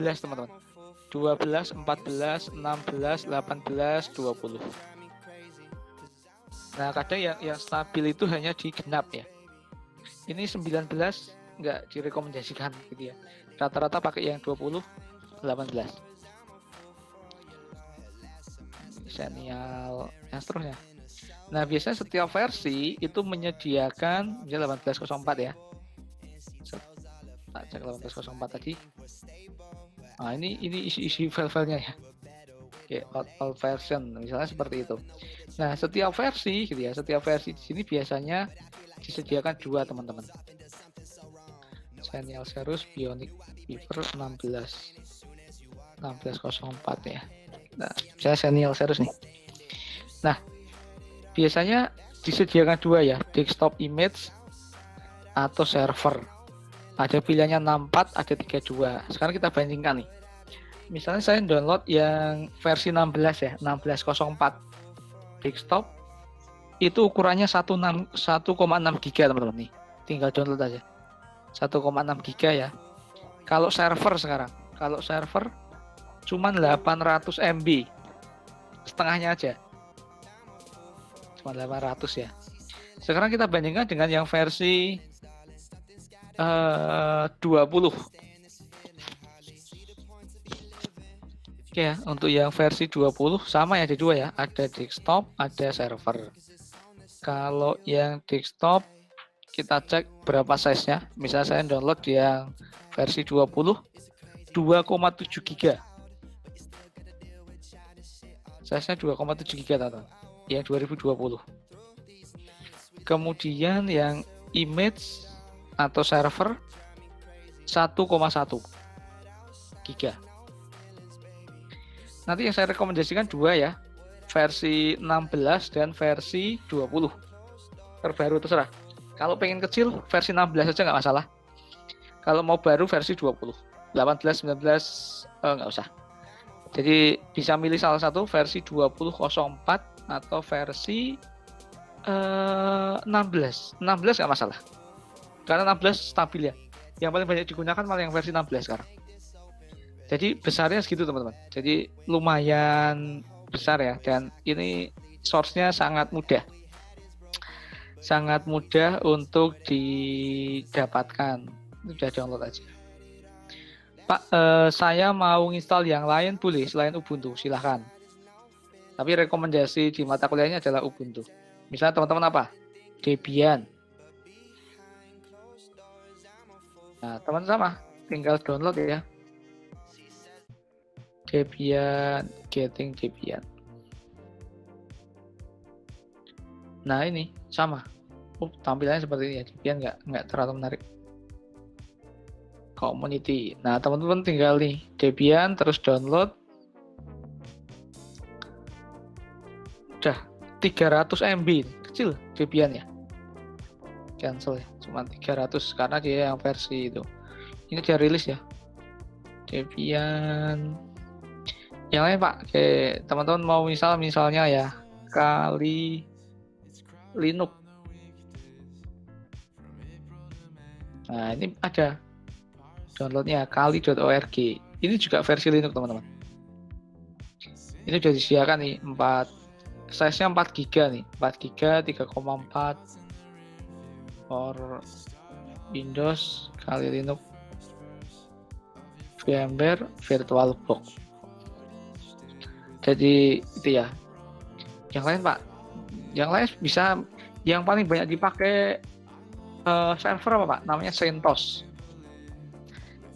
12 teman-teman. 12, 14, 16, 18, 20. Nah, kadang yang stabil itu hanya di genap ya. Ini 19 nggak direkomendasikan gitu ya. Rata-rata pakai yang 20, 18. Senial yang seterusnya. Nah, biasanya setiap versi itu menyediakan misalnya 1804 ya. Tak cek 1804 tadi. Nah, ini isi file-filenya ya. Oke, all version misalnya seperti itu. Nah, setiap versi gitu ya, setiap versi di sini biasanya disediakan 2 teman-teman. Senial Serus Bionic Beaver 1604 ya. Nah, saya Senial Serus nih. Nah, biasanya disediakan 2 ya, desktop image atau server. Ada pilihannya 64, ada 32. Sekarang kita bandingkan nih. Misalnya saya download yang versi 16 ya, 1604 desktop, itu ukurannya 1,6 giga teman-teman nih. Tinggal download aja. 1,6 giga ya. Kalau server sekarang, cuman 800 MB. Setengahnya aja. Cuma 800 ya. Sekarang kita bandingkan dengan yang versi 20. Oke ya, untuk yang versi 20 sama ya, ada 2 ya, ada desktop, ada server. Kalau yang desktop kita cek berapa size-nya. Misalnya saya download yang versi 20 2,7 giga. Size-nya 2,7 giga teman-teman. Yang 2020. Kemudian yang image atau server 1,1 giga. Nanti yang saya rekomendasikan 2 ya, versi 16 dan versi 20. Terbaru terserah. Kalau pengen kecil versi 16 aja nggak masalah. Kalau mau baru versi 20. 18, 19 nggak usah. Jadi bisa milih salah satu versi 2004 atau versi 16. 16 nggak masalah. Karena 16 stabil ya. Yang paling banyak digunakan malah yang versi 16 sekarang. Jadi besarnya segitu teman-teman. Jadi lumayan besar ya, dan ini source-nya sangat mudah. Sangat mudah untuk didapatkan. Sudah download aja. Pak, saya mau install yang lain boleh selain Ubuntu, silahkan. Tapi rekomendasi di mata kuliahnya adalah Ubuntu. Misalnya teman-teman apa? Debian. Nah, teman sama, tinggal download ya. Debian, Getting Debian. Nah ini sama. Tampilannya seperti ini ya. Debian nggak terlalu menarik. Community. Nah teman-teman tinggal nih Debian terus download. Udah 300 MB, kecil Debian ya. Cancel ya, cuma 300 karena dia yang versi itu. Ini dia rilis ya. Debian. Yang lain Pak, kayak teman-teman mau misalnya ya Kali Linux. Nah ini ada downloadnya kali.org. Ini juga versi Linux teman-teman. Ini sudah disediakan nih 4, size-nya 4 giga nih, 4 giga 3,4 for Windows, Kali Linux, VMware, VirtualBox. Jadi itu ya. Yang lain Pak, yang lain bisa, yang paling banyak dipakai server apa Pak? Namanya CentOS.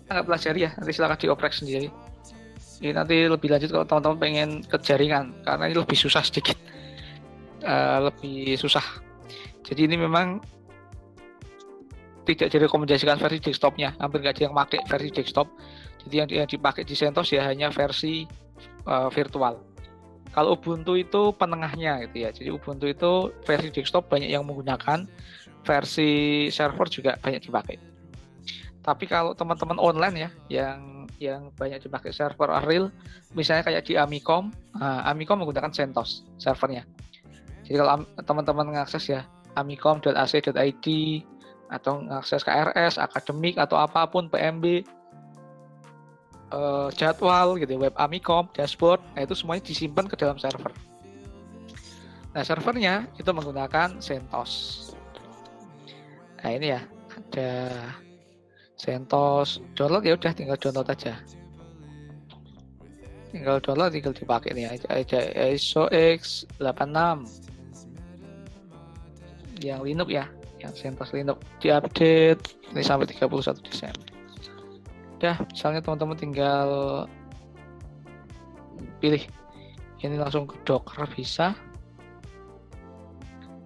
Kita nggak pelajari ya, nanti silakan dioprek sendiri. Ini nanti lebih lanjut kalau teman-teman pengen ke jaringan, karena ini lebih susah sedikit, lebih susah. Jadi ini memang tidak direkomendasikan versi desktopnya, hampir nggak ada yang pakai versi desktop. Jadi yang dipakai di CentOS ya hanya versi virtual. Kalau Ubuntu itu penengahnya gitu ya. Jadi Ubuntu itu versi desktop banyak yang menggunakan, versi server juga banyak dipakai. Tapi kalau teman-teman online ya, yang banyak dipakai server real, misalnya kayak di Amicom, Amicom menggunakan CentOS servernya. Jadi kalau teman-teman mengakses ya amicom.ac.id atau mengakses KRS, akademik atau apapun PMB, jadwal gitu, web Amicom, dashboard, nah itu semuanya disimpan ke dalam server. Nah servernya itu menggunakan CentOS. Nah ini ya, ada CentOS download, ya udah tinggal download aja. Tinggal download, tinggal dipakai nih aja ISO X86 yang Linux ya, yang CentOS Linux diupdate ini sampai 31 Desember. Udah, misalnya teman-teman tinggal pilih ini langsung ke Docker bisa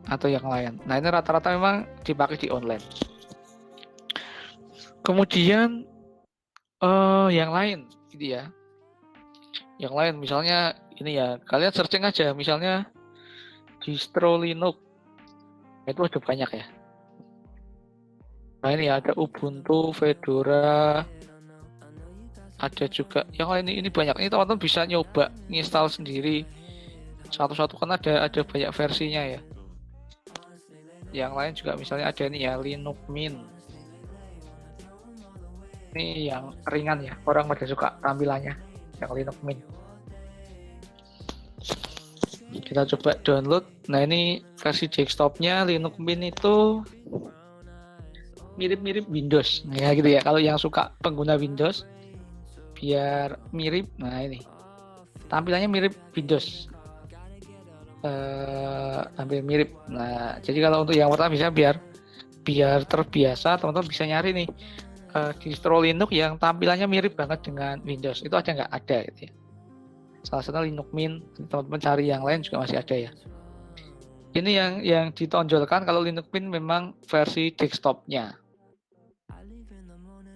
atau yang lain. Nah ini rata-rata memang dipakai di online. Kemudian yang lain gitu ya. Yang lain misalnya ini ya, kalian searching aja misalnya distro Linux. Itu ada banyak ya. Nah ini ya, ada Ubuntu, Fedora, ada juga yang lain, ini banyak. Ini teman-teman bisa nyoba nginstal sendiri satu-satu kan ada banyak versinya ya. Yang lain juga misalnya ada ini ya, Linux Mint. Ini yang ringan ya, orang pada suka tampilannya yang Linux Mint. Kita coba download. Nah ini versi desktopnya Linux Mint itu mirip-mirip Windows. Nah, ya gitu ya, kalau yang suka pengguna Windows biar mirip. Nah ini tampilannya mirip Windows, hampir mirip. Nah jadi kalau untuk yang pertama bisa biar terbiasa, teman-teman bisa nyari nih distro Linux yang tampilannya mirip banget dengan Windows. Itu ada nggak? Ada gitu ya. Salah satu Linux Mint. Teman-teman cari yang lain juga masih ada ya. Ini yang ditonjolkan kalau Linux Mint memang versi desktopnya.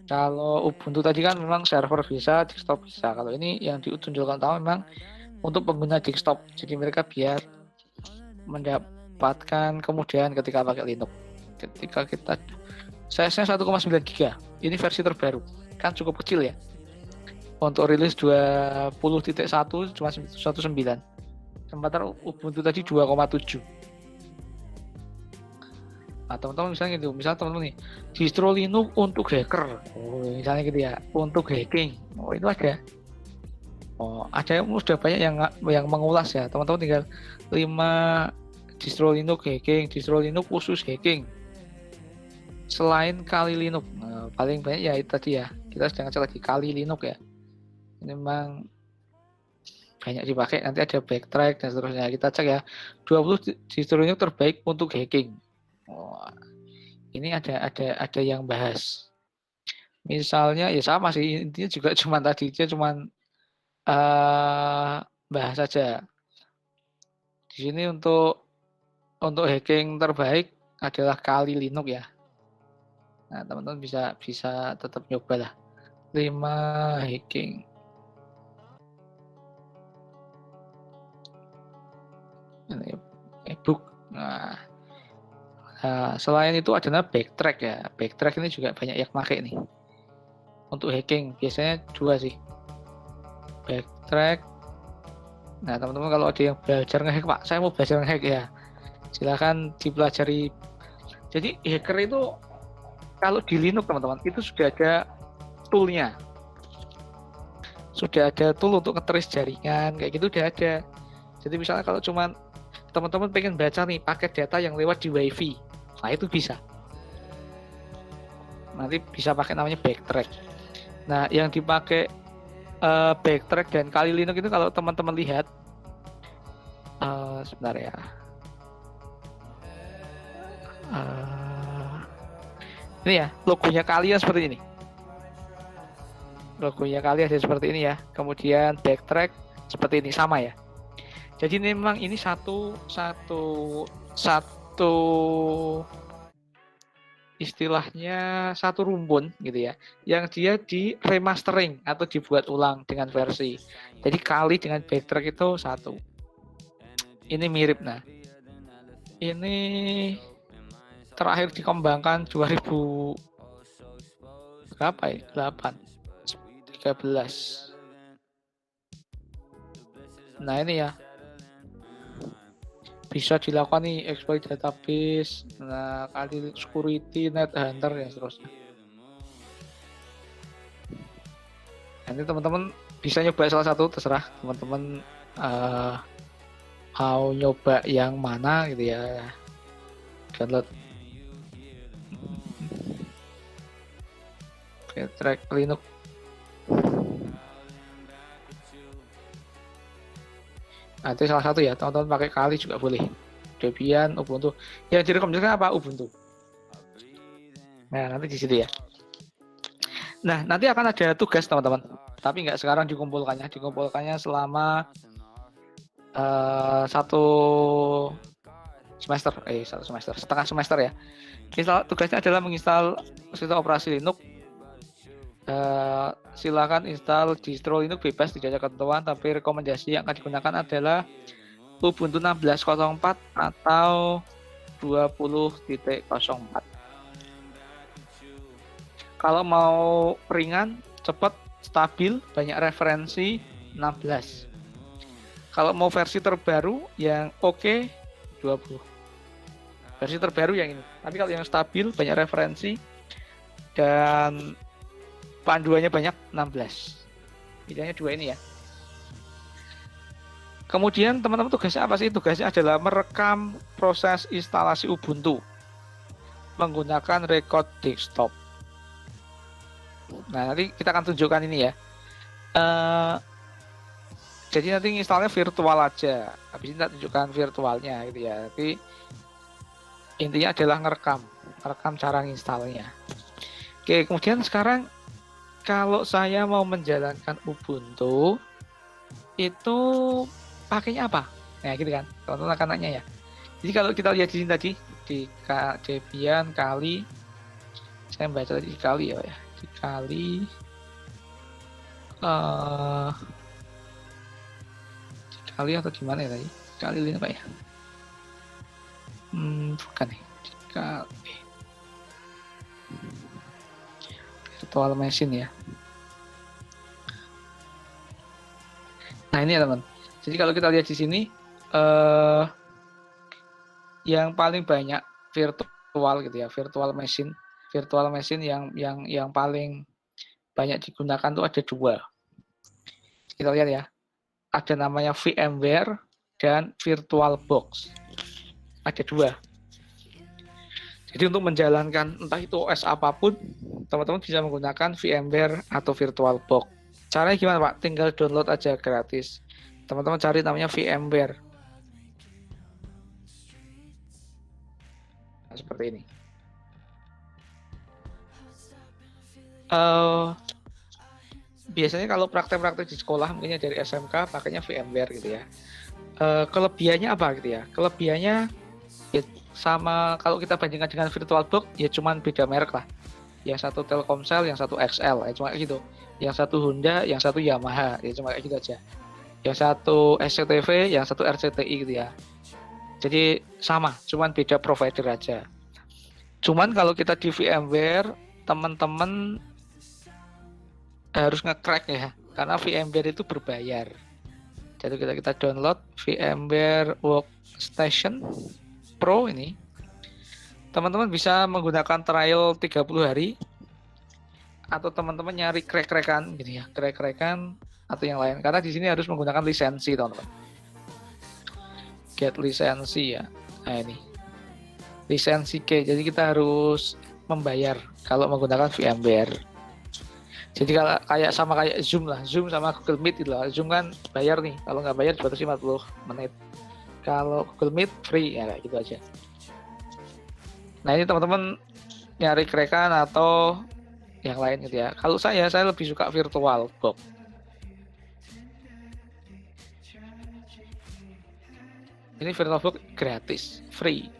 Kalau Ubuntu tadi kan memang server bisa, desktop bisa. Kalau ini yang ditunjukkan utama memang untuk pengguna desktop. Jadi mereka biar mendapatkan kemudahan ketika pakai Linux. Ketika kita size-nya 1,9 GB. Ini versi terbaru. Kan cukup kecil ya. Untuk rilis 20.1 cuma 19. Sementara Ubuntu tadi 2,7. Nah, teman-teman misalnya gitu, misalnya teman-teman nih distro Linux untuk hacker, misalnya gitu ya, untuk hacking, itu ada. Ada yang sudah banyak yang mengulas ya, teman-teman tinggal 5 distro Linux hacking, distro Linux khusus hacking. Selain Kali Linux, paling banyak ya itu tadi ya, kita sedang cek lagi Kali Linux ya. Ini memang banyak dipakai, nanti ada backtrack dan seterusnya. Kita cek ya, 20 distro Linux terbaik untuk hacking. Ini ada yang bahas. Misalnya ya sama sih, intinya juga cuma bahas saja. Di sini untuk hacking terbaik adalah Kali Linux ya. Nah, teman-teman bisa tetap nyoba lah. 5 hacking. Ini ebook. Nah, selain itu adalah backtrack ya. Backtrack ini juga banyak yang pakai nih. Untuk hacking biasanya 2 sih. Backtrack. Nah, teman-teman kalau ada yang belajar ngehack, Pak, saya mau belajar ngehack ya. Silakan dipelajari. Jadi hacker itu kalau di Linux teman-teman itu sudah ada toolnya. Sudah ada tool untuk nge-trace jaringan kayak gitu udah ada. Jadi misalnya kalau cuman teman-teman pengen baca nih paket data yang lewat di WiFi, nah itu bisa. Nanti bisa pakai namanya backtrack. Nah yang dipakai backtrack dan Kali Linux itu kalau teman-teman lihat, sebentar ya. Ini ya logonya Kali seperti ini. Logonya Kali ada seperti ini ya. Kemudian backtrack seperti ini, sama ya. Jadi memang ini satu istilahnya satu rumpun gitu ya, yang dia di remastering atau dibuat ulang dengan versi. Jadi Kali dengan backtrack itu satu. Ini mirip. Nah, ini terakhir dikembangkan 2000 berapa ya? 13. Nah ini ya, bisa dilakukan nih exploit database, nah Kali security, net hunter dan seterusnya. Nah Nanti teman-teman bisa nyoba salah satu, terserah teman-teman mau nyoba yang mana gitu ya. Download Track Linux. Nah, itu salah satu ya, teman-teman pakai Kali juga boleh. Debian, Ubuntu. Yang direkomendasikan apa? Ubuntu. Nah, nanti di situ ya. Nah, nanti akan ada tugas teman-teman. Tapi nggak sekarang dikumpulkannya. Dikumpulkannya selama satu semester, setengah semester ya. Tugasnya adalah menginstal sistem operasi Linux. Silakan install distro Linux bebas, tidak ada ketentuan, tapi rekomendasi yang akan digunakan adalah Ubuntu 16.04 atau 20.04. Kalau mau ringan, cepat, stabil, banyak referensi 16. Kalau mau versi terbaru yang oke 20. Versi terbaru yang ini. Tapi kalau yang stabil, banyak referensi dan panduannya banyak 16. Pilihannya dua ini ya. Kemudian teman-teman tugasnya apa sih? Tugasnya adalah merekam proses instalasi Ubuntu menggunakan record desktop. Nah, nanti kita akan tunjukkan ini ya. Jadi nanti installnya virtual aja. Habis ini kita tunjukkan virtualnya gitu ya. Tapi intinya adalah ngerekam cara installnya. Oke, kemudian sekarang kalau saya mau menjalankan Ubuntu itu pakainya apa? Nah, gitu kan. Teman-teman akan nanya ya. Jadi kalau kita lihat di sini tadi di Debian Kali, saya baca tadi Kali ya, di Kali Kali atau gimana ya tadi? Kali ini apa ya? Bukan nih. Kali virtual machine ya. Nah ini ya teman. Jadi kalau kita lihat di sini, yang paling banyak virtual gitu ya, virtual machine yang paling banyak digunakan tuh ada dua. Kita lihat ya, ada namanya VMware dan VirtualBox. Ada dua. Jadi untuk menjalankan entah itu OS apapun, teman-teman bisa menggunakan VMware atau VirtualBox. Caranya gimana Pak? Tinggal download aja gratis. Teman-teman cari namanya VMware. Nah, seperti ini. Biasanya kalau praktek-praktek di sekolah, mungkinnya dari SMK, pakainya VMware gitu ya. Kelebihannya apa gitu ya? Kelebihannya ya sama kalau kita bandingkan dengan VirtualBox, ya cuman beda merek lah. Yang satu Telkomsel, yang satu XL, ya cuma gitu. Yang satu Honda, yang satu Yamaha, ya cuma kayak gitu aja. Yang satu SCTV, yang satu RCTI gitu ya. Jadi sama, cuman beda provider aja. Cuman kalau kita di VMware, teman-teman harus nge-crack ya, karena VMware itu berbayar. Jadi kita download VMware Workstation Pro ini. Teman-teman bisa menggunakan trial 30 hari atau teman-teman nyari crack-crackan gitu ya, crack-crackan atau yang lain. Karena di sini harus menggunakan lisensi, teman-teman. Get lisensi ya. Nah, ini. Lisensi K. Jadi kita harus membayar kalau menggunakan VMware. Jadi kalau kayak Zoom lah, Zoom sama Google Meet gitu lah. Zoom kan bayar nih, kalau nggak bayar dibatasi 40 menit. Kalau Google Meet free ya kayak gitu aja. Nah ini teman-teman nyari crackan atau yang lain gitu ya. Kalau saya lebih suka VirtualBox. Ini VirtualBox gratis, free.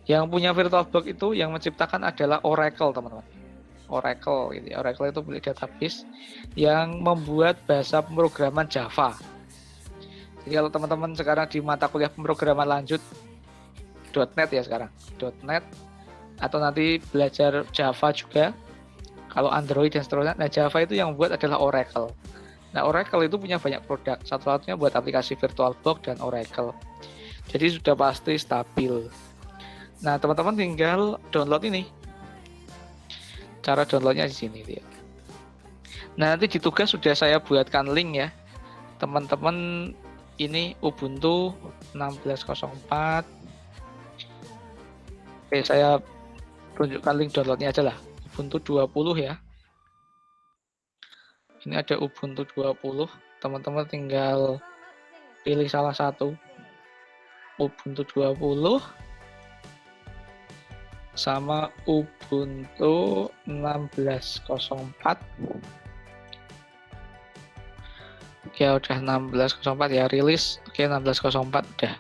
Yang punya VirtualBox itu yang menciptakan adalah Oracle, teman-teman. Oracle gitu ya. Oracle itu milik database yang membuat bahasa pemrograman Java. Jadi kalau teman-teman sekarang di mata kuliah pemrograman lanjut .NET ya sekarang, .NET atau nanti belajar Java juga, kalau Android dan seterusnya, nah Java itu yang membuat adalah Oracle. Nah Oracle itu punya banyak produk, satu-satunya buat aplikasi VirtualBox dan Oracle. Jadi sudah pasti stabil. Nah teman-teman tinggal download ini. Cara downloadnya di sini dia. Nah, nanti di tugas sudah saya buatkan link ya. Teman-teman, ini Ubuntu 16.04. Oke, saya tunjukkan link downloadnya aja lah. Ubuntu 20 ya. Ini ada Ubuntu 20. Teman-teman tinggal pilih salah satu. Ubuntu 20 sama Ubuntu 16.04. Ya udah 16.04 ya, rilis. Oke, 16.04 udah.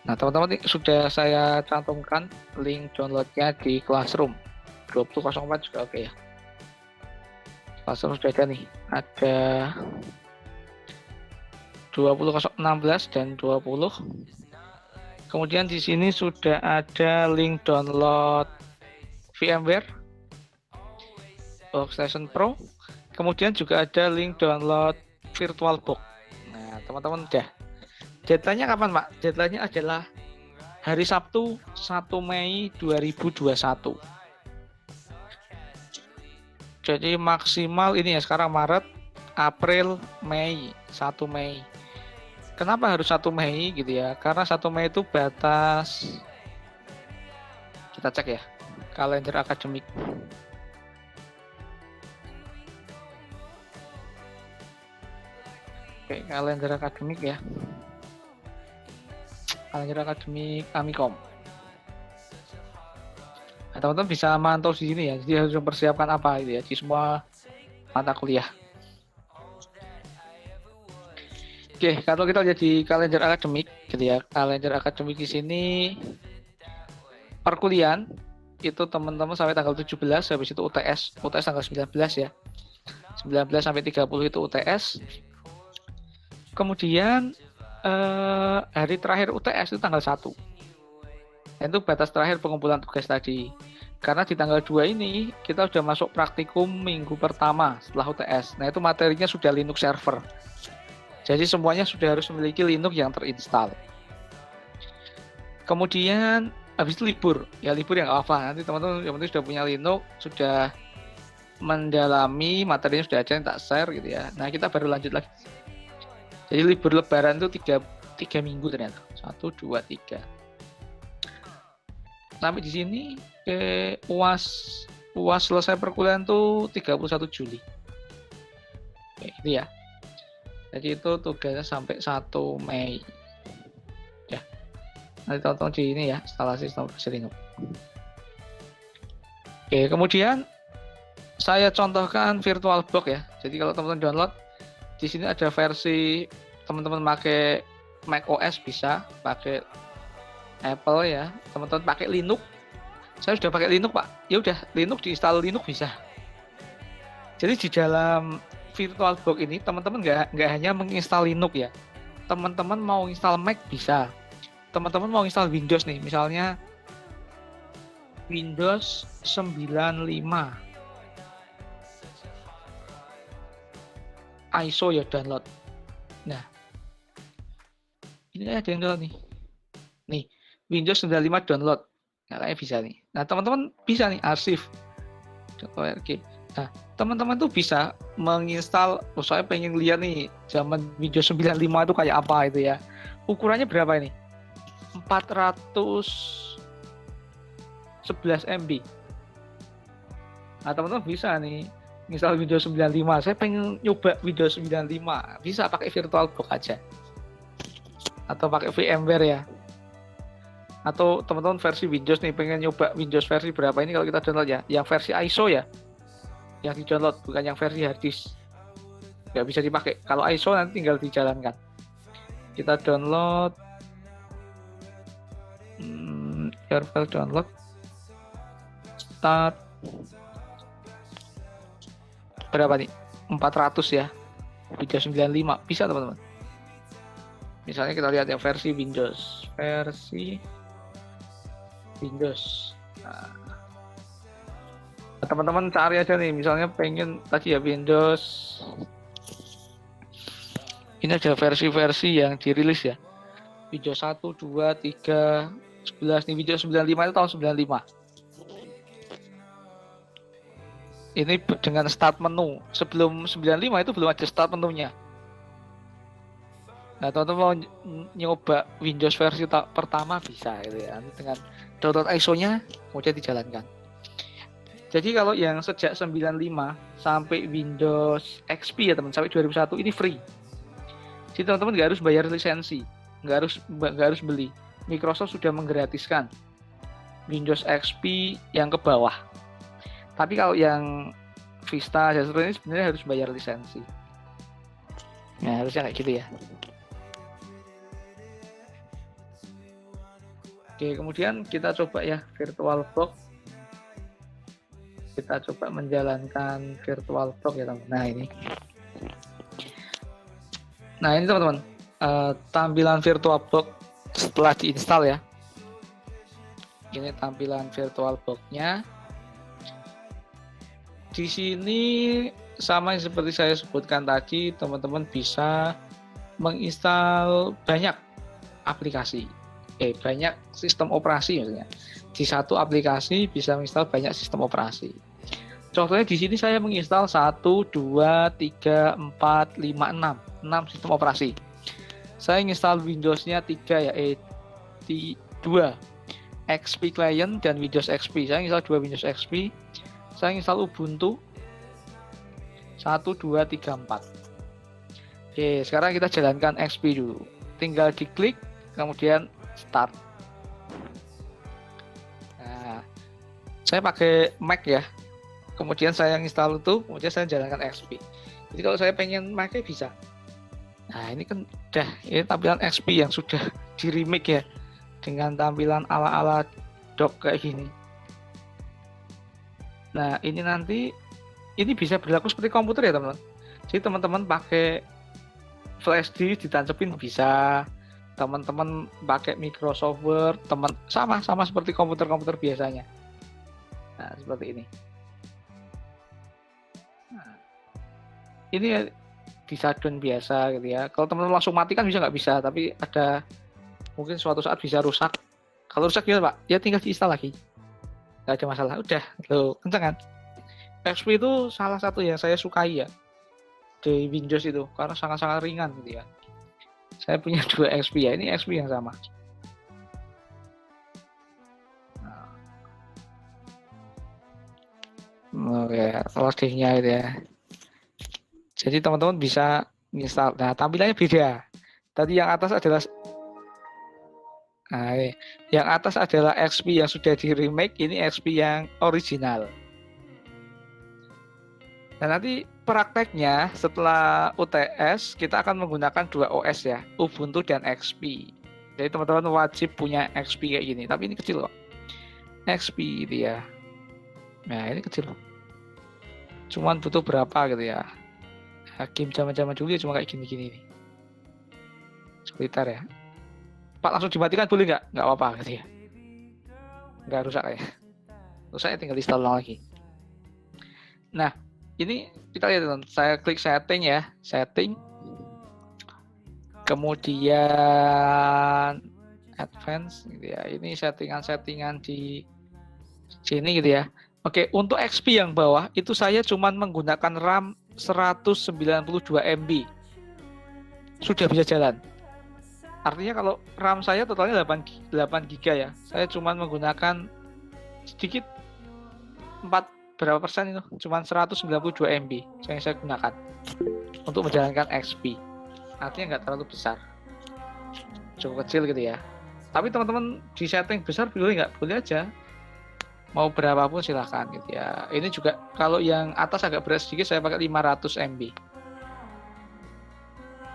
Nah, teman-teman sudah saya cantumkan link downloadnya di Classroom. 20.04 juga oke ya. Classroom sudah ada nih. Ada 20.16 dan 20. Kemudian di sini sudah ada link download VMware Workstation Pro. Kemudian juga ada link download VirtualBox. Nah, teman-teman udah. Deadline-nya kapan, Pak? Deadline-nya adalah hari Sabtu 1 Mei 2021. Jadi maksimal ini ya, sekarang Maret, April, Mei, 1 Mei. Kenapa harus 1 Mei gitu ya? Karena 1 Mei itu batas, kita cek ya, kalender akademik. Oke, kalender akademik ya. Kalender akademik Amikom. Nah, teman-teman bisa mantau di sini ya. Jadi harus mempersiapkan apa gitu ya di semua mata kuliah. Oke, kalau kita lihat di kalender akademik gitu ya. Kalender akademik di sini perkuliahan itu teman-teman sampai tanggal 17, habis itu UTS tanggal 19 ya. 19 sampai 30 itu UTS. Kemudian hari terakhir UTS itu tanggal 1. Itu batas terakhir pengumpulan tugas tadi. Karena di tanggal 2 ini kita sudah masuk praktikum minggu pertama setelah UTS. Nah, itu materinya sudah Linux server. Jadi semuanya sudah harus memiliki Linux yang terinstall. Kemudian habis itu libur. Ya libur yang apa? Nanti teman-teman yang penting sudah punya Linux, sudah mendalami, materinya sudah ada yang tak share gitu ya. Nah, kita baru lanjut lagi. Jadi libur lebaran itu 3 minggu ternyata. 1, 2, 3. Sampai di sini UAS selesai perkuliahan tuh 31 Juli. Oke, itu ya. Jadi itu tugasnya sampai 1 Mei. Ya. Nanti tonton di ini ya, instalasi Linux. Oke, kemudian saya contohkan VirtualBox ya. Jadi kalau teman-teman download, di sini ada versi teman-teman pakai Mac OS bisa, pakai Apple ya. Teman-teman pakai Linux. Saya sudah pakai Linux, Pak. Ya udah, Linux diinstal Linux bisa. Jadi di dalam VirtualBox ini teman-teman nggak hanya menginstal Linux ya. Teman-teman mau install Mac bisa. Teman-teman mau install Windows nih, misalnya Windows 95 ISO ya download. Nah, ini ada yang download nih. Nih, Windows 95 download. Nah, kayaknya bisa nih. Nah, teman-teman bisa nih arsip. .org. Nah, teman-teman tuh bisa menginstal, saya pengen lihat nih zaman Windows 95 itu kayak apa itu ya. Ukurannya berapa ini? 411 MB. Nah, teman-teman bisa nih install Windows 95. Saya pengen nyoba Windows 95. Bisa pakai VirtualBox aja. Atau pakai VMware ya. Atau teman-teman versi Windows nih pengen nyoba Windows versi berapa ini, kalau kita download ya, yang versi ISO ya, yang di download, bukan yang versi harddisk, nggak bisa dipakai. Kalau ISO nanti tinggal dijalankan. Kita download your file download start berapa nih, 400 ya, Windows 95 bisa teman-teman. Misalnya kita lihat yang versi Windows. Nah, teman-teman cari aja nih, misalnya pengen tadi ya Windows. Ini ada versi-versi yang dirilis ya. Windows 1, 2, 3, 11 nih. Windows 95 itu tahun 95. Ini dengan start menu. Sebelum 95 itu belum ada start menunya. Nah, teman-teman mau nyoba Windows versi pertama bisa gitu ya. Nanti dengan download ISO-nya kemudian dijalankan. Jadi kalau yang sejak 95 sampai Windows XP ya teman, sampai 2001 ini free. Jadi teman-teman nggak harus bayar lisensi, nggak harus beli. Microsoft sudah menggratiskan Windows XP yang ke bawah. Tapi kalau yang Vista dan seterusnya sebenarnya harus bayar lisensi. Nah, harusnya kayak gitu ya. Oke, kemudian kita coba ya VirtualBox. Kita coba menjalankan VirtualBox ya teman. Nah ini teman-teman, tampilan VirtualBox setelah diinstal ya. Ini tampilan VirtualBox-nya. Di sini sama seperti saya sebutkan tadi, teman-teman bisa menginstal banyak aplikasi, banyak sistem operasi maksudnya. Di satu aplikasi bisa menginstal banyak sistem operasi. Contohnya di sini saya menginstal 1, 2, 3, 4, 5, 6 sistem operasi. Saya menginstal Windows-nya 3 ya, 2 XP Client dan Windows XP. Saya menginstal 2 Windows XP. Saya menginstal Ubuntu 1, 2, 3, 4. Oke, sekarang kita jalankan XP dulu. Tinggal diklik, kemudian start. Nah, saya pakai Mac ya. Kemudian saya install itu, kemudian saya jalankan XP. Jadi kalau saya pengen pakai bisa. Nah ini kan udah, ini tampilan XP yang sudah di remake ya, dengan tampilan ala-ala dock kayak gini. Nah ini nanti, ini bisa berlaku seperti komputer ya teman-teman. Jadi teman-teman pakai flash disk ditancapin bisa, teman-teman pakai Microsoft Word, sama seperti komputer-komputer biasanya. Nah seperti ini. Ini di shutdown biasa gitu ya. Kalau teman-teman langsung matikan bisa nggak bisa, tapi ada mungkin suatu saat bisa rusak. Kalau rusak gimana Pak? Ya tinggal diinstal lagi. Nggak ada masalah. Udah, loh, kencang kan? XP itu salah satu yang saya sukai ya di Windows itu, karena sangat-sangat ringan gitu ya. Saya punya 2 XP ya, ini XP yang sama. Oke, loadingnya itu ya. Jadi teman-teman bisa install. Nah, tampilannya beda. Tadi yang atas adalah yang atas adalah XP yang sudah di remake, ini XP yang original. Nah, nanti prakteknya setelah UTS kita akan menggunakan 2 OS ya, Ubuntu dan XP. Jadi teman-teman wajib punya XP kayak gini, tapi ini kecil kok. XP itu ya. Nah, ini kecil. Cuman butuh berapa gitu ya. Game zaman-zaman dulu ya cuma kayak gini-gini nih. Sebentar ya. Pak langsung dimatikan boleh nggak? Nggak apa-apa gitu ya. Nggak rusak ya. Rusak ya tinggal install lagi. Nah, ini kita lihat teman. Saya klik setting ya. Setting. Kemudian advance gitu ya. Ini settingan-settingan di sini gitu ya. Oke, untuk XP yang bawah itu saya cuman menggunakan RAM 192 MB. Sudah bisa jalan. Artinya kalau RAM saya totalnya 8 GB ya. Saya cuman menggunakan sedikit 4 berapa persen itu? Cuman 192 MB yang saya gunakan untuk menjalankan XP. Artinya nggak terlalu besar. Cukup kecil gitu ya. Tapi teman-teman di setting besar boleh nggak? Boleh aja. Mau berapapun silahkan gitu ya. Ini juga kalau yang atas agak berat sedikit saya pakai 500 MB.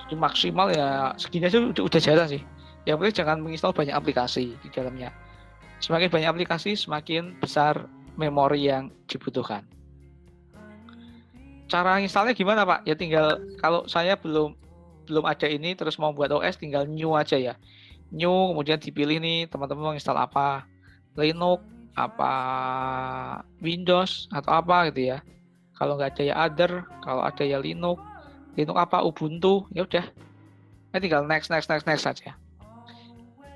Jadi maksimal ya segini aja udah jalan sih. Yang penting jangan menginstal banyak aplikasi di dalamnya. Semakin banyak aplikasi semakin besar memori yang dibutuhkan. Cara installnya gimana Pak? Ya tinggal kalau saya belum ada ini terus mau buat OS tinggal new aja ya. New kemudian dipilih nih teman-teman mau install apa. Linux apa Windows atau apa gitu ya. Kalau nggak ada ya other, kalau ada ya Linux apa Ubuntu, ya udah. Nah, tinggal next saja.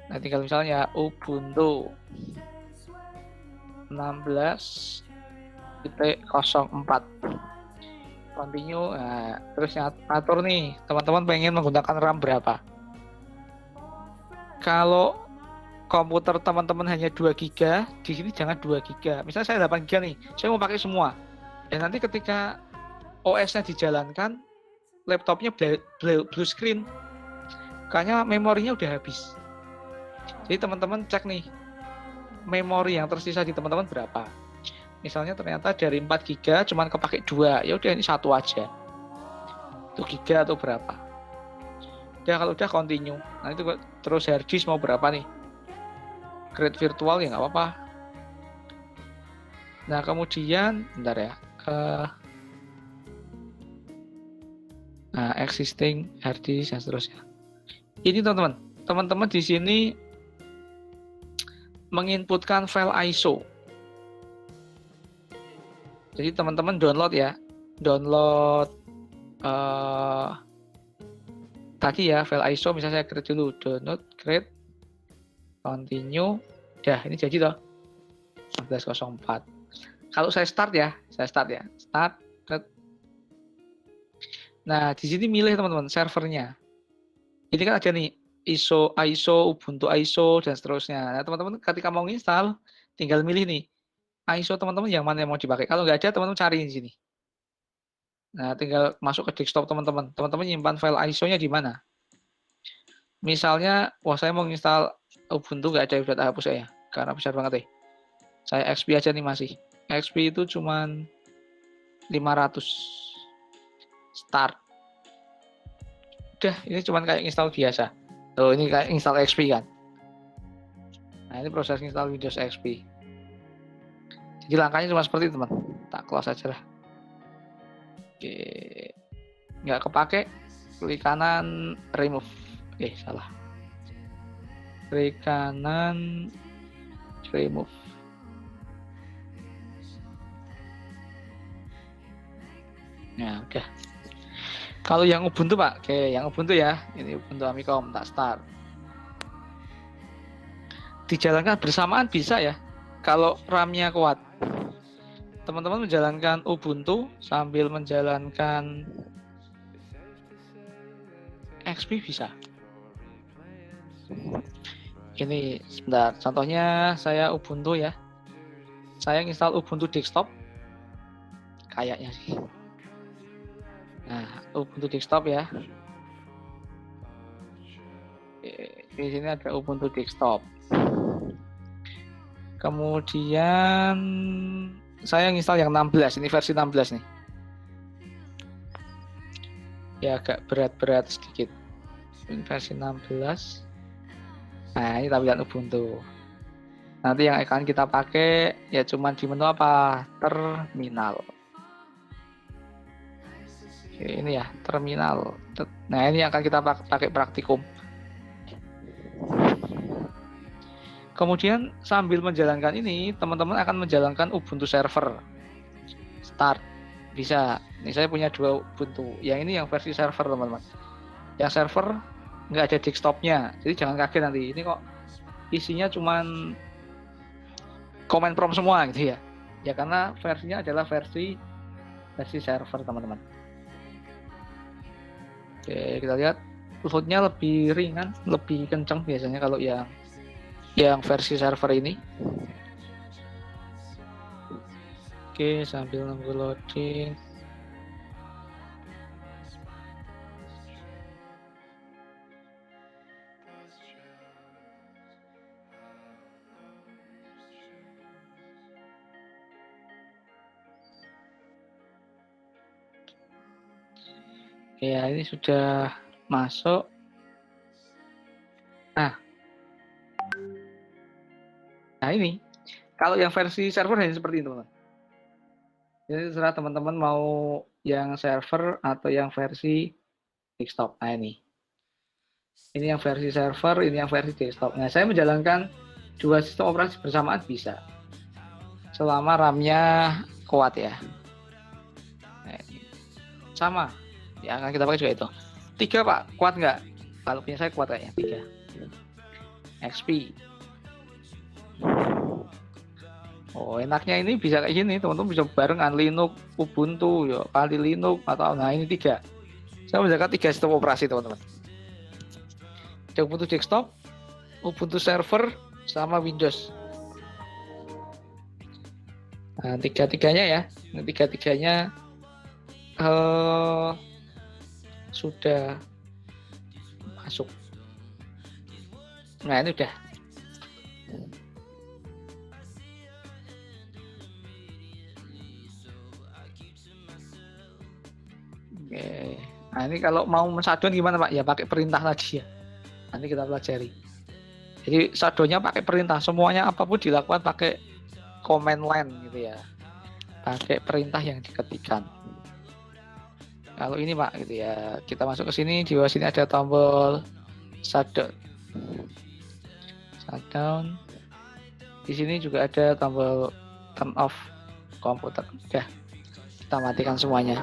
Nah, tinggal misalnya Ubuntu 16.5 1.04 continue. Nah, terus atur nih teman-teman pengen menggunakan RAM berapa. Kalau komputer teman-teman hanya 2 GB, di sini jangan 2 GB. Misalnya saya 8 GB nih, saya mau pakai semua. Dan nanti ketika OS-nya dijalankan, laptopnya blue screen. Karena memorinya udah habis. Jadi teman-teman cek nih, memori yang tersisa di teman-teman berapa. Misalnya ternyata dari 4 GB cuman kepake 2, ya udah ini 1 aja. 1 GB atau berapa. Ya kalau udah continue. Nah itu terus hard disk mau berapa nih? Grade virtual ya nggak apa-apa. Nah kemudian bentar ya. Nah existing hard disk dan seterusnya. Ini teman-teman di sini menginputkan file ISO. Jadi teman-teman download ya, download tadi ya file ISO. Misalnya saya create dulu, download, create, continue, dah ini jadi toh 11.04. Kalau saya start ya, start. Nah di sini milih teman-teman servernya. Ini kan ada nih ISO, Ubuntu ISO dan seterusnya. Nah teman-teman ketika mau install, tinggal milih nih ISO teman-teman yang mana yang mau dipakai. Kalau nggak ada teman-teman cari di sini. Nah tinggal masuk ke desktop teman-teman. Teman-teman nyimpan file ISO-nya di mana? Misalnya, wah saya mau install Ubuntu nggak ada, udah tak hapus saya karena besar banget ya. Saya XP aja nih masih. XP itu cuman 500 start. Udah, ini cuman kayak install biasa. Tuh, ini kayak install XP kan. Nah, ini proses install Windows XP. Jadi langkahnya cuma seperti itu, teman. Tak close aja lah. Oke. Nggak kepake, klik kanan, remove. Salah. Klik kanan, remove. Nah, udah. Kalau yang Ubuntu Pak, oke, yang Ubuntu ya, ini Ubuntu Amicom, tak start. Dijalankan bersamaan bisa ya, kalau RAM-nya kuat. Teman-teman menjalankan Ubuntu sambil menjalankan XP bisa. Ini sebentar, contohnya saya Ubuntu ya. Saya install Ubuntu desktop. Kayaknya sih. Nah, Ubuntu desktop ya. Di sini ada Ubuntu desktop. Kemudian saya install yang 16, ini versi 16 nih. Ya agak berat-berat sedikit. Ini versi 16. Nah, ini tampilan Ubuntu. Nanti yang akan kita pakai ya cuman di menu apa? Terminal. Oke, ini ya, terminal. Nah, ini akan kita pakai praktikum. Kemudian sambil menjalankan ini, teman-teman akan menjalankan Ubuntu server. Start. Bisa. Ini saya punya 2 Ubuntu. Yang ini yang versi server, teman-teman. Yang server nggak ada desktopnya. Jadi jangan kaget nanti. Ini kok isinya cuman command prompt semua gitu ya. Ya karena versinya adalah versi server, teman-teman. Oke, kita lihat loadnya lebih ringan, lebih kencang biasanya kalau yang versi server ini. Oke, sambil nunggu loading. Ya, ini sudah masuk. Nah ini, kalau yang versi server hanya seperti itu, teman-teman. Jadi terserah teman-teman mau yang server atau yang versi desktop. Nah ini yang versi server, ini yang versi desktop. Nah saya menjalankan 2 sistem operasi bersamaan bisa, selama RAM-nya kuat ya. Nah, ini. Sama, yang akan kita pakai juga itu. 3 Pak, kuat nggak? Kalau punya saya kuat kayaknya 3. XP. Oh, enaknya ini bisa kayak gini, teman-teman bisa barengan Linux, Ubuntu, ya, Kali Linux atau nah ini 3. Saya menjaga 3 sistem operasi, teman-teman. Ada Ubuntu desktop, Ubuntu server, sama Windows. Nah, tiga-tiganya ya. Nah, tiga-tiganya sudah masuk. Nah, ini udah. Oke. Nah, ini kalau mau mensadon gimana, Pak? Ya pakai perintah lagi ya. Nanti kita pelajari. Jadi shadownya pakai perintah. Semuanya apapun dilakukan pakai command line gitu ya. Pakai perintah yang diketikkan. Kalau ini Pak gitu ya. Kita masuk ke sini, di bawah sini ada tombol shutdown. Shutdown. Di sini juga ada tombol turn off komputer. Udah. Kita matikan semuanya.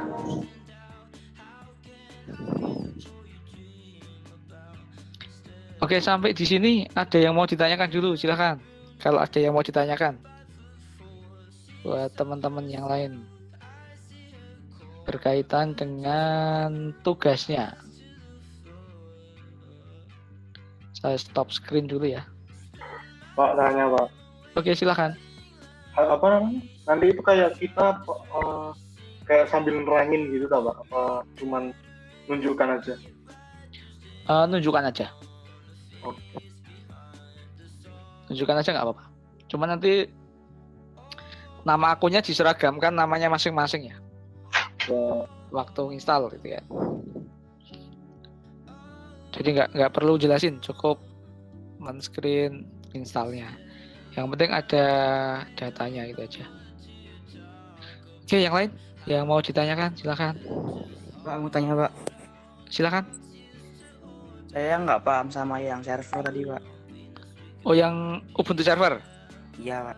Oke, sampai di sini ada yang mau ditanyakan dulu, silakan. Kalau ada yang mau ditanyakan buat teman-teman yang lain berkaitan dengan tugasnya. Saya stop screen dulu ya. Pak, tanya Pak. Oke, silakan. Apa namanya? Nanti itu kayak kita kayak sambil nerangin gitu tak Pak? Apa cuman nunjukkan aja? Nunjukkan aja. Oke. Tunjukkan aja nggak apa-apa. Cuma nanti nama akunnya diseragamkan namanya masing-masing ya. Waktu install gitu ya. Jadi nggak perlu jelasin, cukup men-screen installnya. Yang penting ada datanya gitu aja. Oke, yang lain yang mau ditanyakan silakan. Pak, mau tanya Pak. Silakan. Saya nggak paham sama yang server tadi Pak. Oh, yang Ubuntu server. Iya Pak.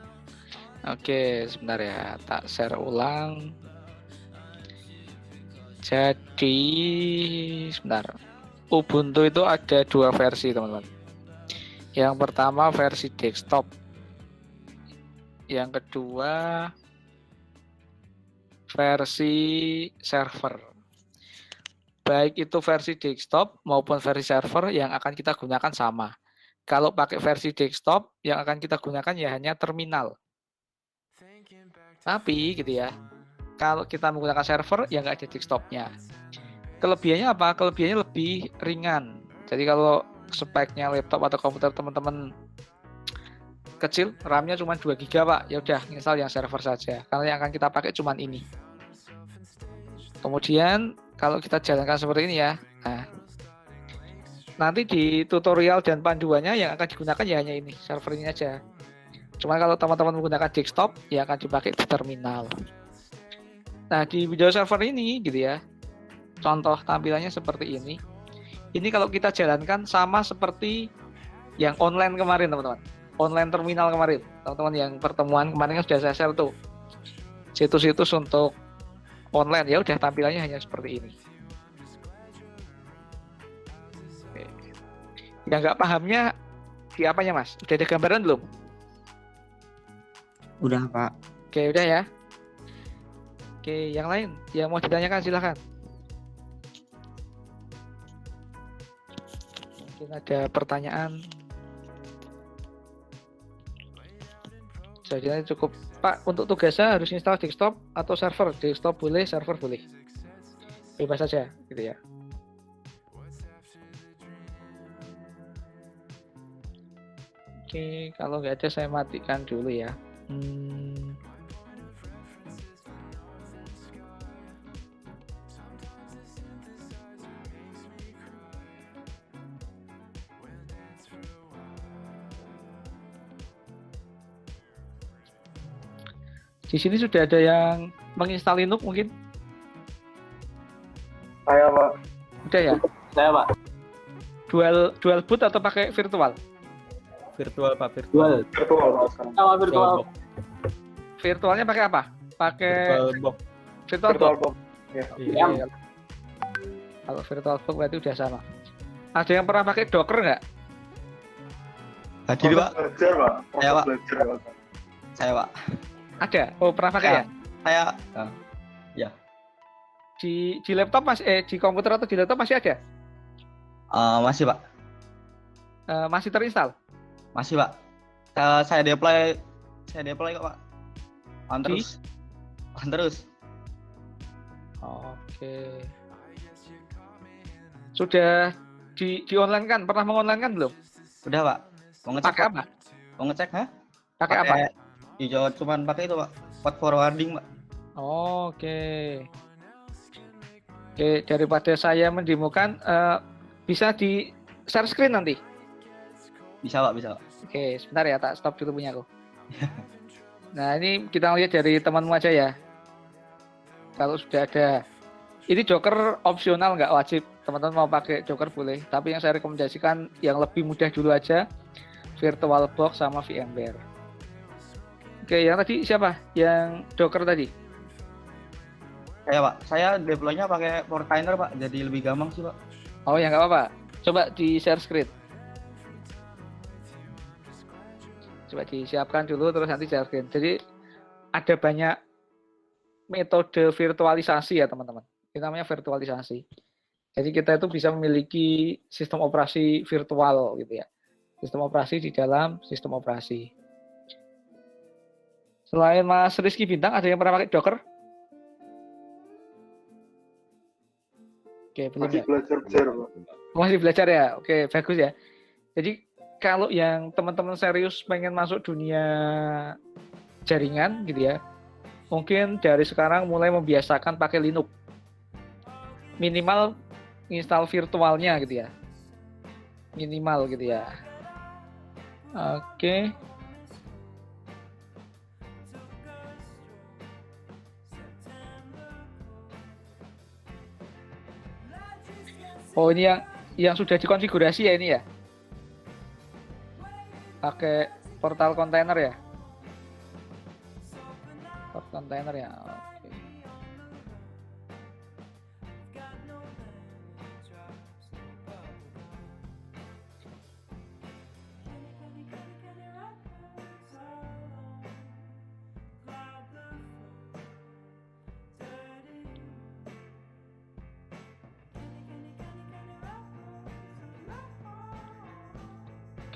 Oke, sebentar ya, tak share ulang. Jadi, sebentar. Ubuntu itu ada 2 versi, teman-teman. Yang pertama versi desktop. Yang kedua versi server. Baik itu versi desktop maupun versi server yang akan kita gunakan sama. Kalau pakai versi desktop, yang akan kita gunakan ya hanya terminal. Tapi gitu ya, kalau kita menggunakan server, ya nggak ada desktopnya. Kelebihannya apa? Kelebihannya lebih ringan. Jadi kalau speknya laptop atau komputer teman-teman kecil, RAM-nya cuma 2 GB Pak, ya udah install yang server saja. Karena yang akan kita pakai cuma ini. Kemudian kalau kita jalankan seperti ini ya, nah, nanti di tutorial dan panduannya yang akan digunakan ya hanya ini, server ini aja. Cuma kalau teman-teman menggunakan desktop, ya akan dipakai di terminal. Nah, di Windows Server ini gitu ya, contoh tampilannya seperti ini. Ini kalau kita jalankan sama seperti yang online kemarin teman-teman. Online terminal kemarin. Teman-teman yang pertemuan kemarin kan sudah saya share tuh. Situs-situs untuk online ya udah tampilannya hanya seperti ini. Oke. Yang nggak pahamnya di apanya Mas? Udah ada gambaran belum? Udah Pak. Oke, udah ya. Oke, yang lain yang mau ditanyakan silakan. Mungkin ada pertanyaan. Jadi cukup Pak, untuk tugasnya harus install desktop atau server. Desktop boleh, server boleh. Bebas saja gitu ya. Oke, kalau nggak ada saya matikan dulu ya. Di sini sudah ada yang menginstal Linux mungkin? Saya Pak. Udah ya? Saya Pak. Dual boot atau pakai virtual? Virtual Pak, virtual. Virtual Pak sekarang. Sama virtual. Virtualnya pakai apa? Pakai Virtual box. virtual Virtual box. box. Ya. Iya. Kalau virtual box berarti udah sama. Ada yang pernah pakai Docker nggak? Hadir Pak. Belajar Pak. Ya, Pak. Belajar Pak. Saya Pak. Ada. Oh, pernah pakai ya? Saya Di laptop di komputer atau di laptop masih ada? masih Pak, Masih terinstall? masih Pak. Saya deploy kok Pak. On Di? terus. On terus. Oke. Sudah di online kan? Pernah mengonline kan belum? Udah Pak. Mau ngecek Pakai Pak. apa? Mau ngecek Pakai apa? Hijau cuman pakai itu Pak. Port forwarding Pak. Oke. Oke, daripada saya mendemokan, bisa di share screen nanti. Bisa Pak, bisa Pak. Oke, sebentar ya, tak stop dulu punya aku. Nah, ini kita lihat dari temanmu aja ya. Kalau sudah ada, ini Docker opsional, nggak wajib. Teman-teman mau pakai Docker boleh. Tapi yang saya rekomendasikan yang lebih mudah dulu aja, VirtualBox sama VMware. Oke, yang tadi siapa? Yang Docker tadi? Saya Pak, saya deploy-nya pakai Portainer Pak, jadi lebih gampang sih Pak. Oh ya, nggak apa-apa. Coba di share screen. Coba disiapkan dulu, terus nanti share screen. Jadi ada banyak metode virtualisasi ya teman-teman. Ini namanya virtualisasi. Jadi kita itu bisa memiliki sistem operasi virtual gitu ya. Sistem operasi di dalam sistem operasi. Selain Mas Rizky Bintang, ada yang pernah pakai Docker? Oke, belum Masih ya? belajar Pak. Masih belajar ya? Oke, bagus ya. Jadi kalau yang teman-teman serius pengen masuk dunia jaringan gitu ya, mungkin dari sekarang mulai membiasakan pakai Linux. Minimal install virtualnya gitu ya. Minimal gitu ya. Oke. Oh, ini yang sudah dikonfigurasi ya ini ya? Pakai portal kontainer ya? Portal kontainer ya. Oke.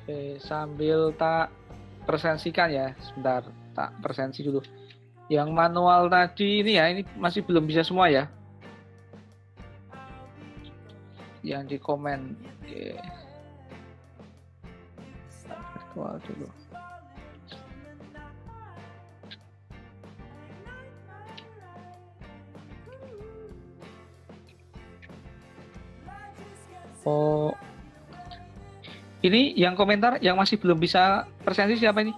Oke, sambil tak presensikan ya, sebentar, tak presensi dulu. Yang manual tadi ini ya, ini masih belum bisa semua ya. Yang di komen. Oke. Virtual dulu. Oh, ini yang komentar yang masih belum bisa presensi siapa ini?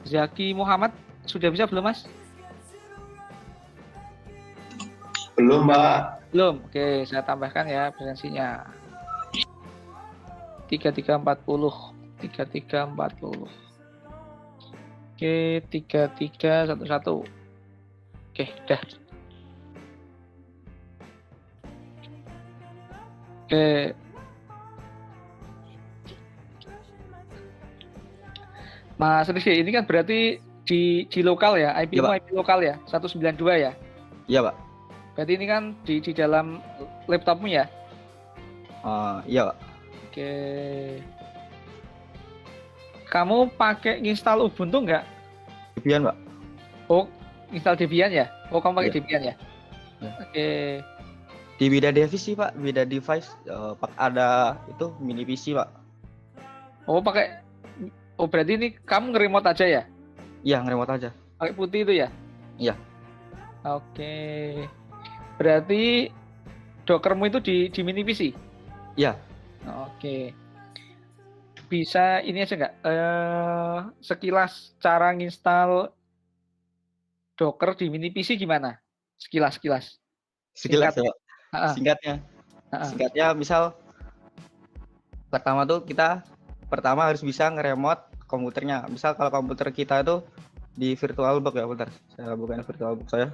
Zaki Muhammad sudah bisa belum Mas? Belum Pak. Belum. Oke, saya tambahkan ya presensinya. 3340. Oke, 3311. Oke, dah. Oke. Mas Rizky, ini kan berarti di lokal ya, IP-mu Iya, Pak. IP lokal ya, 192 ya. Iya Pak. Berarti ini kan di dalam laptopmu ya. Iya Pak. Oke. Kamu pakai install Ubuntu nggak? Debian Pak. Oh, install Debian ya? Oh, kamu pakai Iya. Debian ya? Iya. Oke. Di beda device sih Pak, beda device ada itu mini PC Pak. Oh, Oh, berarti ini kamu nge-remote aja ya? Iya, nge-remote aja. Pakai putih itu ya? Iya. Oke. Berarti Dockermu itu di mini PC? Iya. Oke. Bisa ini aja nggak? Sekilas cara nginstal Docker di mini PC gimana? Sekilas. Sekilas ya Pak. Ha-ha. Singkatnya. Ha-ha. Singkatnya misal pertama tuh kita harus bisa nge-remote komputernya. Misal kalau komputer kita itu di VirtualBox ya, bentar. Saya bukain VirtualBox saya.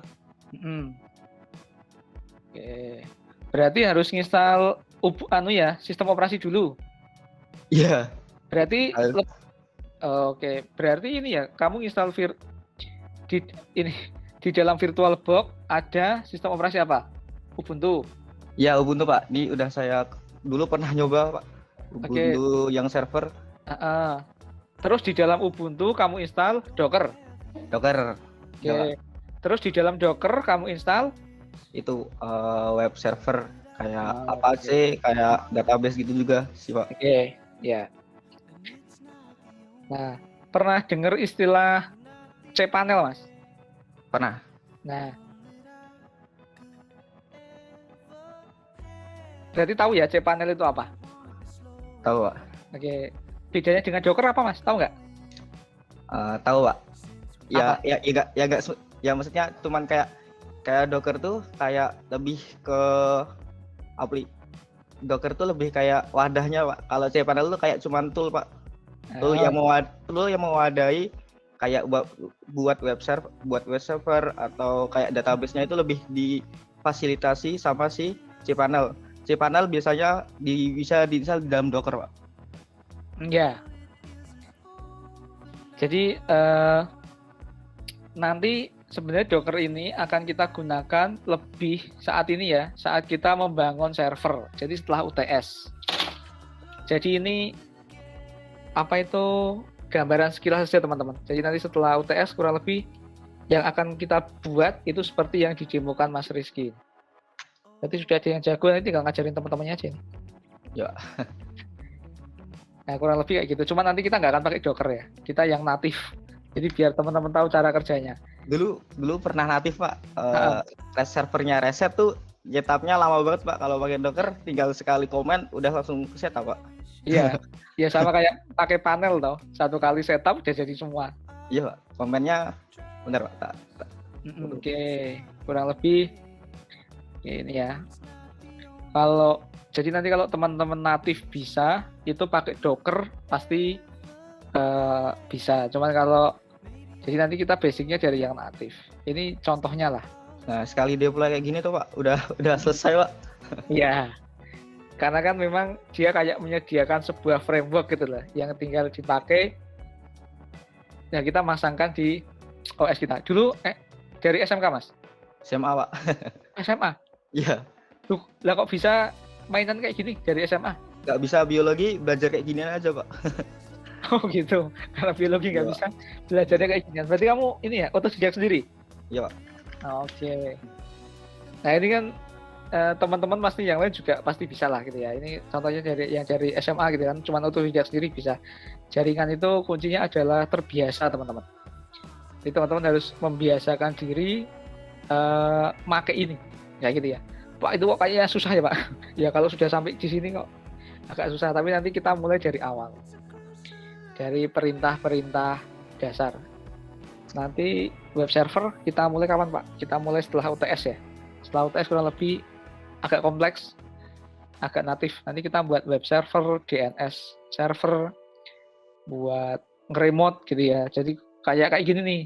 Oke. Berarti harus nginstal sistem operasi dulu. Iya. Berarti Harus. Oke, berarti ini ya, kamu install di ini di dalam VirtualBox ada sistem operasi apa? Ubuntu. Ya Ubuntu Pak, ini udah saya dulu pernah nyoba Pak. Oke. Ubuntu yang server Terus di dalam Ubuntu kamu install Docker. Docker. Oke. Ya, Pak. Terus di dalam Docker kamu install Itu web server kayak Oh, apa sih, kayak database gitu juga sih Pak. Oke, ya. Nah, pernah dengar istilah cPanel, Mas? Pernah. Nah, berarti tahu ya cPanel itu apa? Tahu Pak. Oke. Bedanya dengan Docker apa, Mas? Tahu nggak? Tahu Pak. Apa? Ya maksudnya cuman kayak Docker tuh kayak lebih ke Docker tuh lebih kayak wadahnya Pak. Kalau cPanel tuh kayak cuman tool Pak. Tool yang mewadahi kayak buat web server atau kayak database-nya itu lebih difasilitasi sama si cPanel. cPanel biasanya bisa diinstal di dalam Docker Pak. Ya. Jadi nanti sebenarnya Docker ini akan kita gunakan lebih saat ini ya, saat kita membangun server. Jadi setelah UTS. Jadi ini apa itu gambaran sekilas saja teman-teman. Jadi nanti setelah UTS kurang lebih yang akan kita buat itu seperti yang didemokan Mas Rizky. Berarti sudah ada yang jago, nanti tinggal ngajarin teman-temannya aja nih. Ya. Nah kurang lebih kayak gitu. Cuman nanti kita nggak akan pakai Docker ya. Kita yang natif. Jadi biar teman-teman tahu cara kerjanya. Dulu pernah natif Pak. Servernya reset tuh setupnya lama banget Pak. Kalau pakai Docker tinggal sekali komen udah langsung setup Pak. Iya. Ya sama kayak pakai panel toh. Satu kali setup udah jadi semua. Iya Pak. Komennya benar Pak. Oke. Kurang lebih ini ya. Jadi nanti kalau teman-teman natif bisa itu pakai Docker pasti bisa. Cuman kalau jadi nanti kita basicnya dari yang natif. Ini contohnya lah. Nah sekali deploy kayak gini tuh Pak, udah selesai Pak. Iya. Karena kan memang dia kayak menyediakan sebuah framework gitu lah, yang tinggal dipakai. Ya kita masangkan di OS kita. Dulu dari SMK Mas? SMA Pak. SMA? Iya. Loh, lah kok bisa mainan kayak gini dari SMA? Nggak bisa biologi, belajar kayak gini aja Pak. Oh gitu, karena biologi nggak bisa belajarnya kayak gini. Berarti kamu ini ya otodidak sendiri? Iya Pak. Oke. Nah ini kan teman-teman pasti yang lain juga pasti bisa lah gitu ya. Ini contohnya dari SMA gitu kan, cuma otodidak sendiri bisa. Jaringan itu kuncinya adalah terbiasa teman-teman. Jadi teman-teman harus membiasakan diri make ini, ya gitu ya. Pak itu kok kayaknya susah ya Pak. Ya kalau sudah sampai di sini kok agak susah. Tapi nanti kita mulai dari awal, dari perintah-perintah dasar. Nanti web server kita mulai kapan Pak? Kita mulai setelah UTS ya. Setelah UTS kurang lebih agak kompleks, agak natif. Nanti kita buat web server, DNS server, buat nge-remote gitu ya. Jadi kayak gini nih,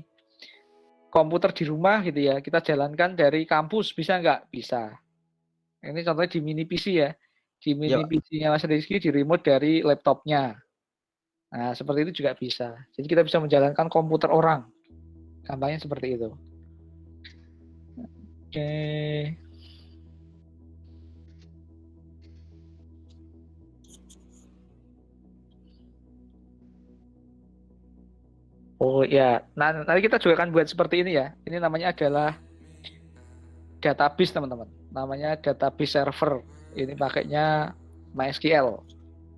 komputer di rumah gitu ya, kita jalankan dari kampus, bisa nggak? Bisa. Ini contohnya di mini PC ya. Di mini PC-nya Mas Rizky di remote dari laptopnya. Nah, seperti itu juga bisa. Jadi kita bisa menjalankan komputer orang. Gampangnya seperti itu. Oke. Oh ya, nah nanti kita juga akan buat seperti ini ya. Ini namanya adalah database teman-teman. Namanya database server. Ini pakainya MySQL.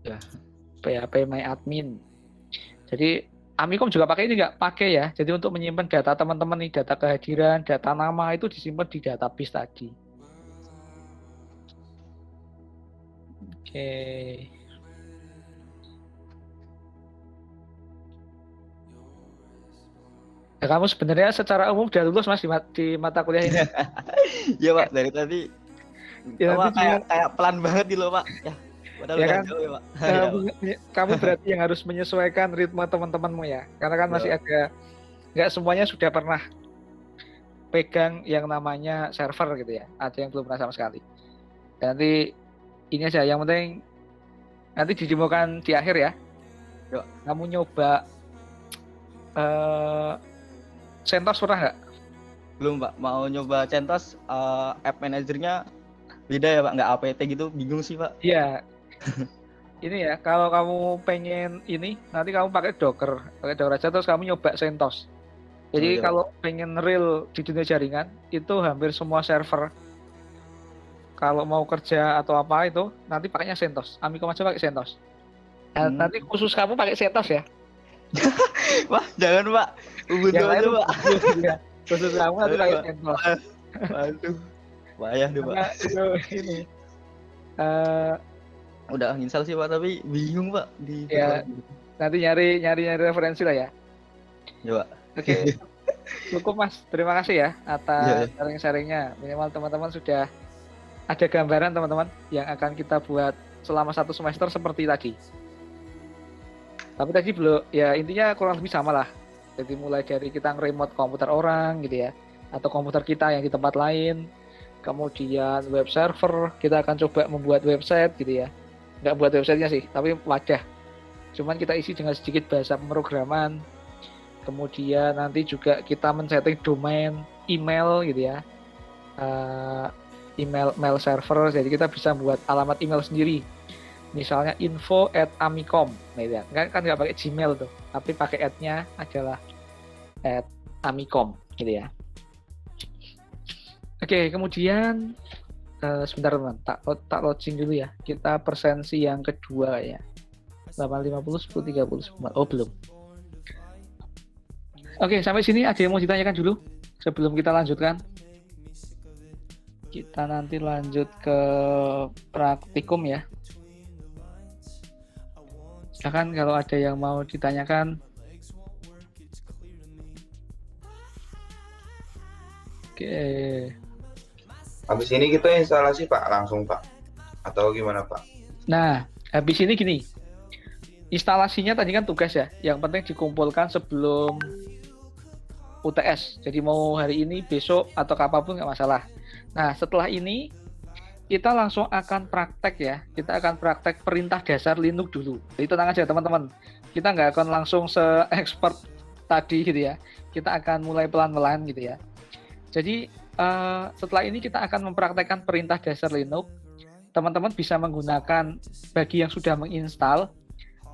Ya. PHP MyAdmin. Jadi Amikom juga pakai ini nggak? Pakai ya. Jadi untuk menyimpan data teman-teman nih, data kehadiran, data nama itu disimpan di database tadi. Oke. Ya, kamu sebenarnya secara umum udah lulus Mas di mata kuliah ini. Iya Pak, dari tadi Ya, kayak pelan banget gitu loh Pak. Ya, padahal ya udah kan? jauh ya Pak. Kamu berarti yang harus menyesuaikan ritme teman-temanmu ya. Karena kan masih ada, nggak semuanya sudah pernah pegang yang namanya server gitu ya. Ada yang belum pernah sama sekali. Dan nanti ini aja, yang penting nanti didemokan di akhir ya. Yuk. Kamu nyoba eh CentOS pernah nggak? Belum Pak, mau nyoba CentOS, app manajernya beda ya Pak, nggak APT gitu, bingung sih Pak. Iya, ini ya, kalau kamu pengen ini, nanti kamu pakai Docker aja, terus kamu nyoba CentOS. Oh Jadi iya Pak. kalau pengen real di dunia jaringan, itu hampir semua server, kalau mau kerja atau apa itu, nanti pakainya CentOS. Amikom aja pakai CentOS. Nah, Hmm. nanti khusus kamu pakai CentOS ya. Wah, jangan Pak, Ubuntu Yang lain aja tuh Pak. ya. Khusus kamu nanti Jangan pakai Pak. CentOS. Waduh, payah deh Pak. Karena itu ini. eh Udah install sih Pak, tapi bingung Pak di ya, virtual. nanti nyari referensi lah ya. Ya Pak. Oke, cukup Mas. Terima kasih ya Iya atas ya. sharing-sharingnya. Minimal teman-teman sudah ada gambaran teman-teman yang akan kita buat selama 1 semester seperti tadi. Tapi tadi belum, ya intinya kurang lebih sama lah. Jadi mulai dari kita nge-remote komputer orang gitu ya, atau komputer kita yang di tempat lain. Kemudian web server, kita akan coba membuat website gitu ya. Nggak buat websitenya sih, tapi wadah. Cuman kita isi dengan sedikit bahasa pemrograman. Kemudian nanti juga kita men-setting domain email gitu ya. Email server, jadi kita bisa buat alamat email sendiri. Misalnya info@amikom, nah itu ya. Kan nggak pakai Gmail tuh, tapi pakai @-nya adalah @amikom gitu ya. Oke, kemudian sebentar teman, tak login dulu ya. Kita persensi yang kedua ya. 850 10 30 oh belum. Oke, sampai sini ada yang mau ditanyakan dulu sebelum kita lanjutkan. Kita nanti lanjut ke praktikum ya. Silakan kalau ada yang mau ditanyakan. Oke. Habis ini kita instalasi Pak, langsung Pak? Atau gimana Pak? Nah, habis ini gini. Instalasinya tadi kan tugas ya. Yang penting dikumpulkan sebelum UTS. Jadi mau hari ini, besok, atau kapanpun nggak masalah. Nah, setelah ini kita langsung akan praktek ya. Kita akan praktek perintah dasar Linux dulu. Jadi tenang aja teman-teman. Kita nggak akan langsung se-expert tadi gitu ya. Kita akan mulai pelan-pelan gitu ya. Jadi setelah ini kita akan mempraktekkan perintah dasar Linux. Teman-teman bisa menggunakan, bagi yang sudah menginstal,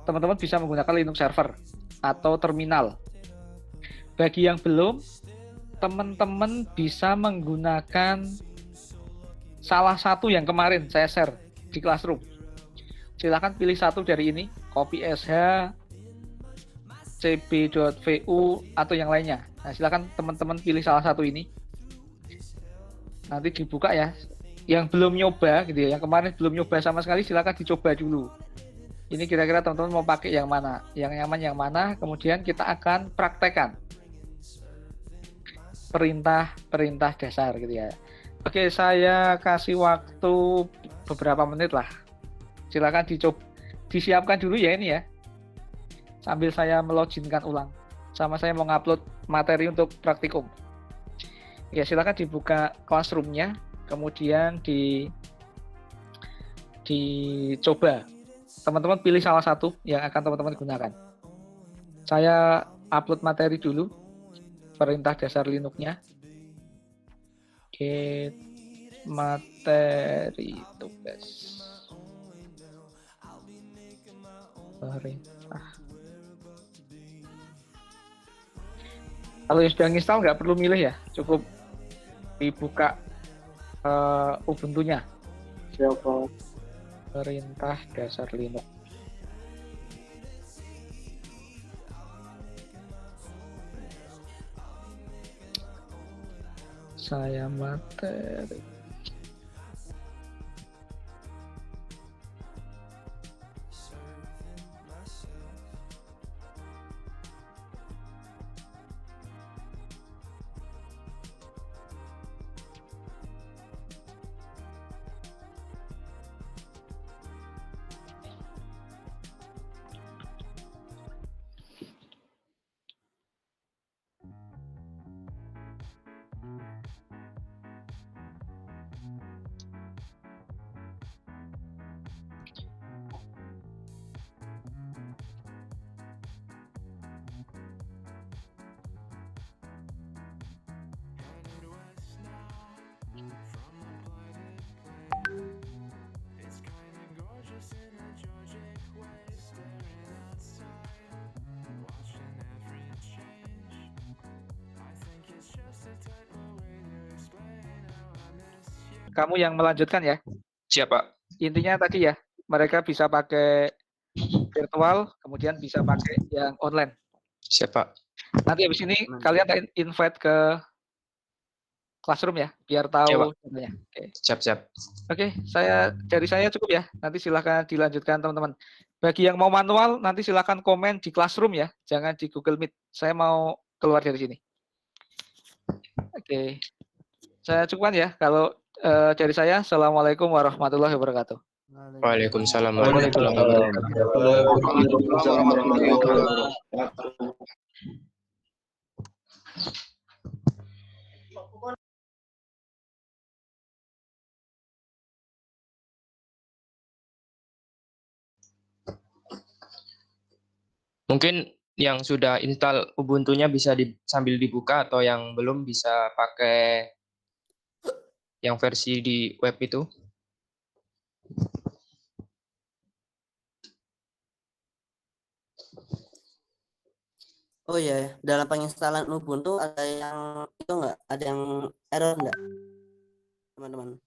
teman-teman bisa menggunakan Linux server atau terminal. Bagi yang belum, teman-teman bisa menggunakan salah satu yang kemarin saya share di Classroom. Silahkan pilih satu dari ini, copy sh, cb.vu, atau yang lainnya. Nah, silahkan teman-teman pilih salah satu ini. Nanti dibuka ya. Yang belum nyoba gitu ya, yang kemarin belum nyoba sama sekali, silahkan dicoba dulu. Ini kira-kira teman-teman mau pakai yang mana, yang nyaman yang mana, kemudian kita akan praktekkan perintah dasar gitu ya. Oke, saya kasih waktu beberapa menit lah. Silakan disiapkan dulu ya ini ya. Sambil saya meloginkan ulang. Sama saya mau ngupload materi untuk praktikum. Ya, silakan dibuka Classroom-nya, kemudian dicoba. Teman-teman pilih salah satu yang akan teman-teman gunakan. Saya upload materi dulu. Perintah dasar Linux-nya. Oke, materi tugas. Perintah. Kalau yang sudah install nggak perlu milih ya, cukup dibuka Ubuntu-nya. Siapa? Perintah dasar Linux. Saya materi. kamu yang melanjutkan ya. Siapa? Intinya tadi ya, mereka bisa pakai virtual, kemudian bisa pakai yang online. Siapa? Nanti habis ini kalian tak invite ke Classroom ya, biar tahu contohnya. Oke. Siap. Oke, dari saya cukup ya. Nanti silakan dilanjutkan teman-teman. Bagi yang mau manual, nanti silakan komen di Classroom ya, jangan di Google Meet. Saya mau keluar dari sini. Oke, saya cukupkan ya. Kalau dari saya, Assalamualaikum warahmatullahi wabarakatuh. Waalaikumsalam warahmatullahi wabarakatuh. Waalaikumsalam warahmatullahi wabarakatuh. Mungkin yang sudah install Ubuntu-nya bisa sambil dibuka, atau yang belum bisa pakai yang versi di web itu. Oh iya, dalam penginstalan Ubuntu ada yang itu nggak? Ada yang error nggak, teman-teman?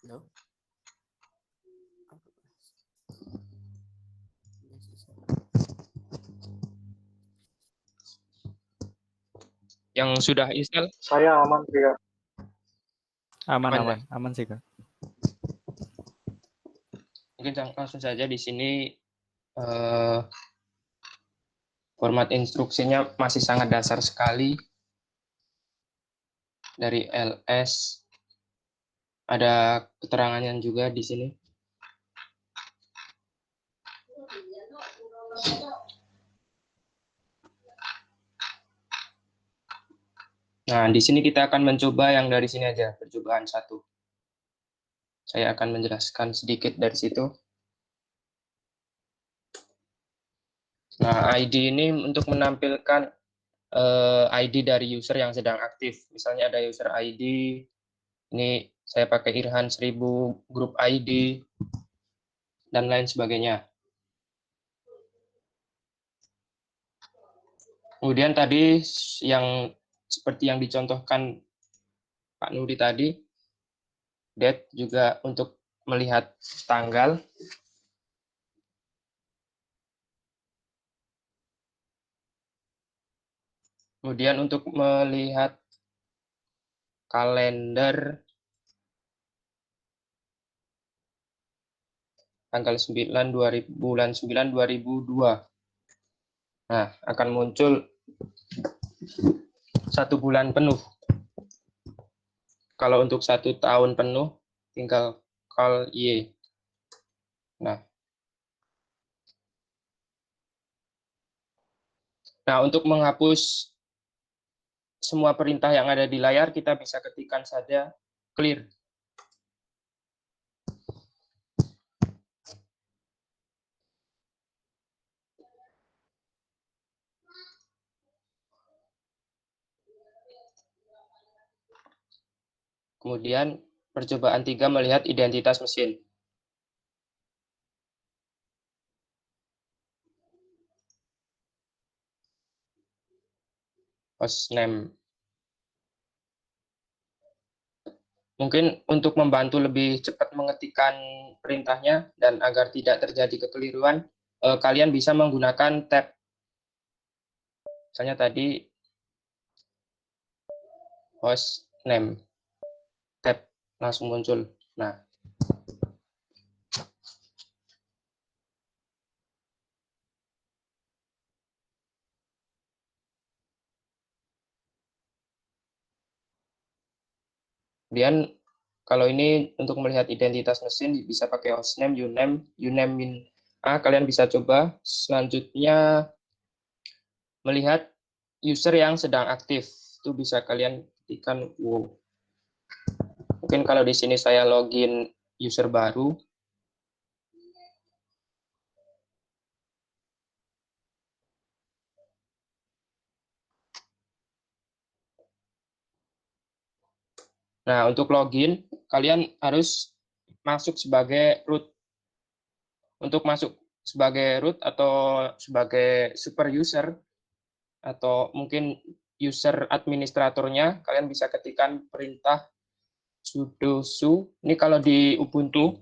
Halo? Yang sudah install, Saya aman ya. Aman sih Kak. mungkin langsung saja di sini. Format instruksinya masih sangat dasar sekali. Dari ls, ada keterangannya juga di sini. Nah, di sini kita akan mencoba yang dari sini aja, percobaan 1. Saya akan menjelaskan sedikit dari situ. Nah, ID ini untuk menampilkan ID dari user yang sedang aktif. Misalnya ada user ID, ini saya pakai Irhan 1000, grup ID, dan lain sebagainya. Kemudian tadi yang seperti yang dicontohkan Pak Nuri tadi, date juga untuk melihat tanggal. Kemudian untuk melihat kalender, tanggal 9 bulan 9 2002. Nah, akan muncul 1 bulan penuh. Kalau untuk 1 tahun penuh, tinggal call Y. Nah, untuk menghapus semua perintah yang ada di layar, kita bisa ketikkan saja clear. Kemudian percobaan 3 melihat identitas mesin. Hostname. Mungkin untuk membantu lebih cepat mengetikkan perintahnya dan agar tidak terjadi kekeliruan, kalian bisa menggunakan tab. Misalnya tadi hostname, tab langsung muncul. Nah, kemudian kalau ini untuk melihat identitas mesin bisa pakai hostname, uname min A, kalian bisa coba. Selanjutnya melihat user yang sedang aktif, itu bisa kalian ketikkan wow. Mungkin kalau di sini saya login user baru, nah untuk login kalian harus masuk sebagai root. Untuk masuk sebagai root atau sebagai super user, atau mungkin user administratornya, kalian bisa ketikkan perintah sudo su. Ini kalau di Ubuntu,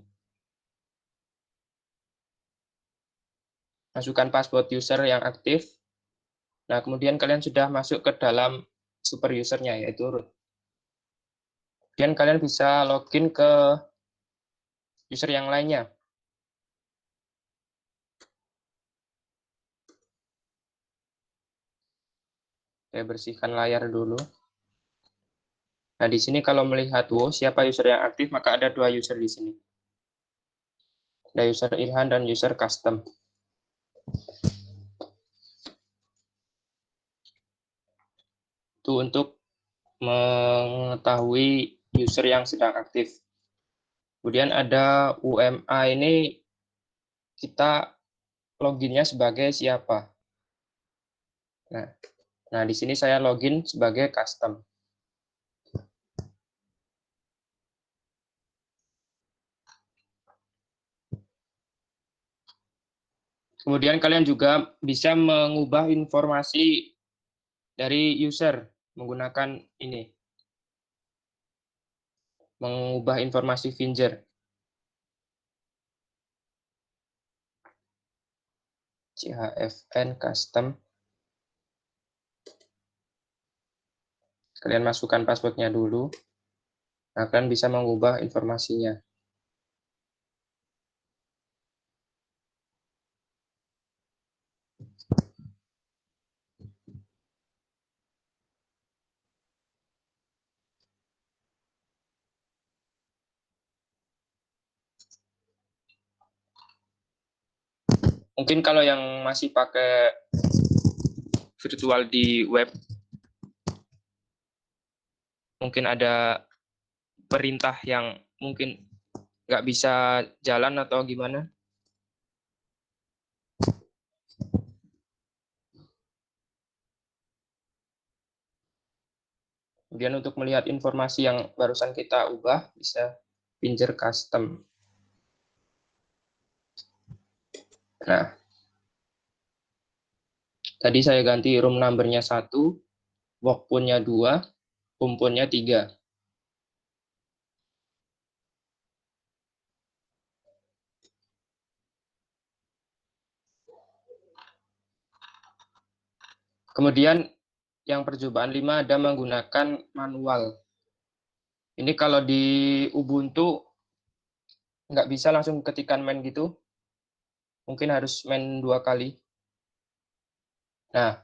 masukkan password user yang aktif. Nah, kemudian kalian sudah masuk ke dalam super usernya, yaitu root. Kemudian kalian bisa login ke user yang lainnya. Saya bersihkan layar dulu. Nah, di sini kalau melihat siapa user yang aktif, maka ada 2 user di sini. Ada user Ilhan dan user custom. Itu untuk mengetahui user yang sedang aktif. Kemudian ada UMA ini kita loginnya sebagai siapa. Nah, di sini saya login sebagai custom. Kemudian kalian juga bisa mengubah informasi dari user menggunakan ini. Mengubah informasi Finger. CHFN custom. Kalian masukkan passwordnya dulu. Nah, kalian bisa mengubah informasinya. Mungkin kalau yang masih pakai virtual di web, mungkin ada perintah yang mungkin nggak bisa jalan atau gimana. Kemudian untuk melihat informasi yang barusan kita ubah, bisa Finger custom. Nah, tadi saya ganti room number-nya 1, work phone-nya 2, home phone-nya 3. Kemudian yang percobaan 5 ada menggunakan manual. Ini kalau di Ubuntu nggak bisa langsung ketikan main gitu. Mungkin harus main 2 kali. Nah,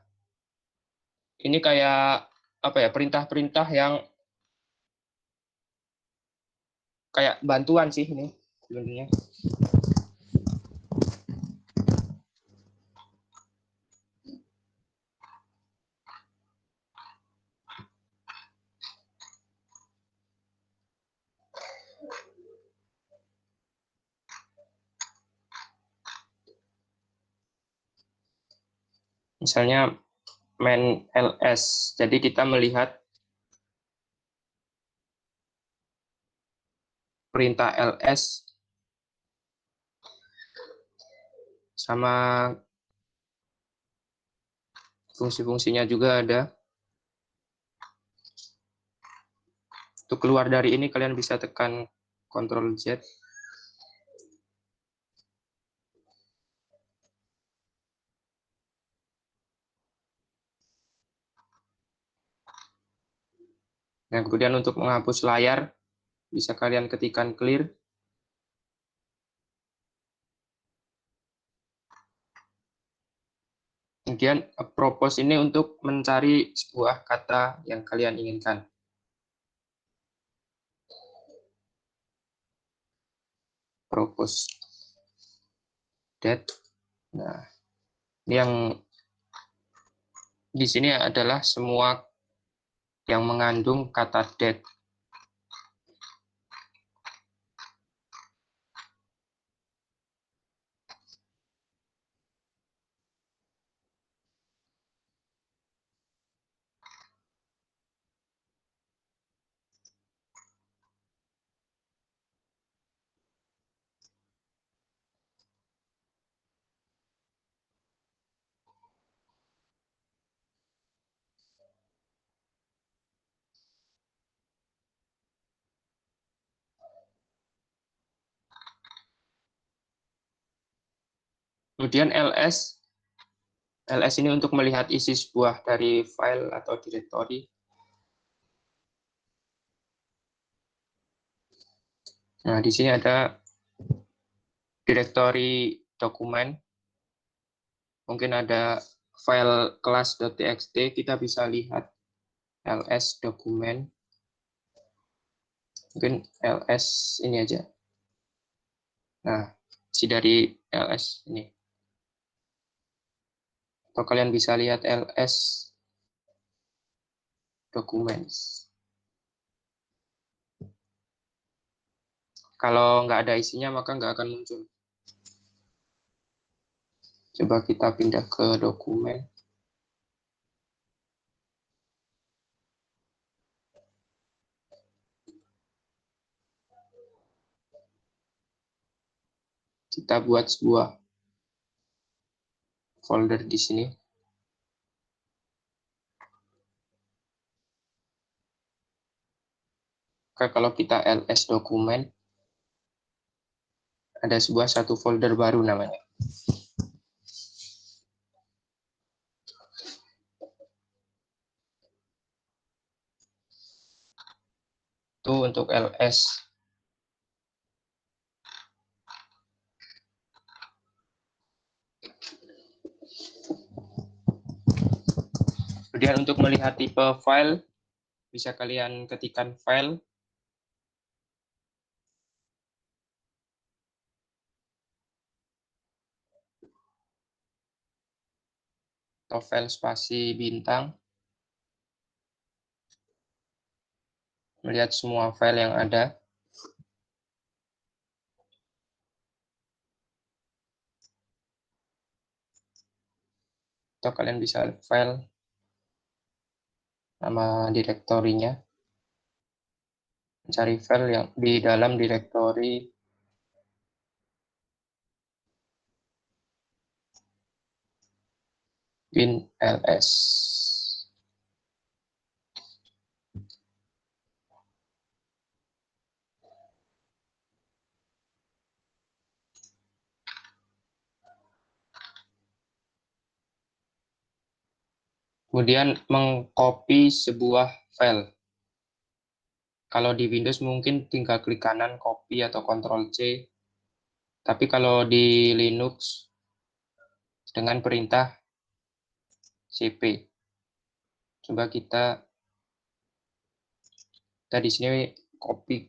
ini kayak apa ya, perintah-perintah yang kayak bantuan sih ini sebenarnya. Misalnya main ls. Jadi kita melihat perintah ls sama fungsi-fungsinya juga ada. Untuk keluar dari ini kalian bisa tekan Ctrl Z. Nah, kemudian untuk menghapus layar, bisa kalian ketikkan clear. Kemudian propose ini untuk mencari sebuah kata yang kalian inginkan. Propose that. Nah, ini yang di sini adalah semua yang mengandung kata that. Kemudian ls ini untuk melihat isi sebuah dari file atau directory. Nah, di sini ada directory dokumen. Mungkin ada file kelas.txt, kita bisa lihat ls dokumen. Mungkin ls ini aja. Nah, isi dari ls ini. Atau kalian bisa lihat ls documents. Kalau nggak ada isinya, maka nggak akan muncul. Coba kita pindah ke dokumen. Kita buat sebuah folder di sini. Oke, kalau kita ls dokumen, ada satu folder baru namanya. Itu untuk ls. Kemudian untuk melihat tipe file, bisa kalian ketikkan file. Atau file spasi bintang. Melihat semua file yang ada. Atau kalian bisa file nama direktorinya. Mencari file yang di dalam direktori bin ls. Kemudian mengcopy sebuah file. Kalau di Windows mungkin tinggal klik kanan copy atau Ctrl C. Tapi kalau di Linux dengan perintah cp. Coba kita di sini copy.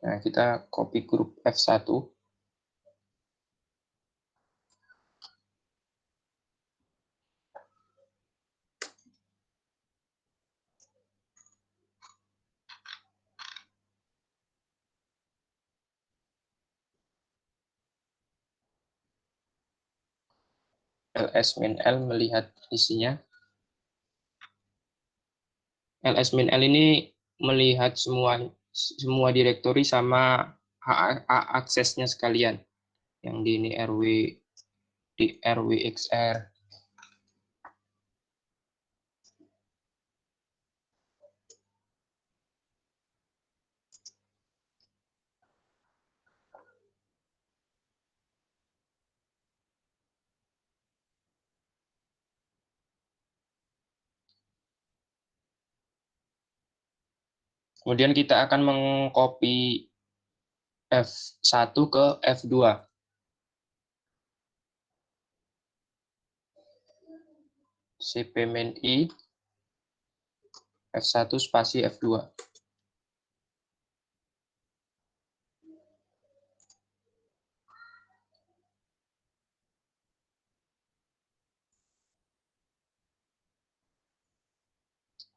Nah, kita copy grup F1. ls-l melihat isinya. ls-l ini melihat semua direktori sama hak aksesnya sekalian. Yang di ini rw, di rwxr. Kemudian kita akan mengcopy F1 ke F2. cp-i F1 spasi F2.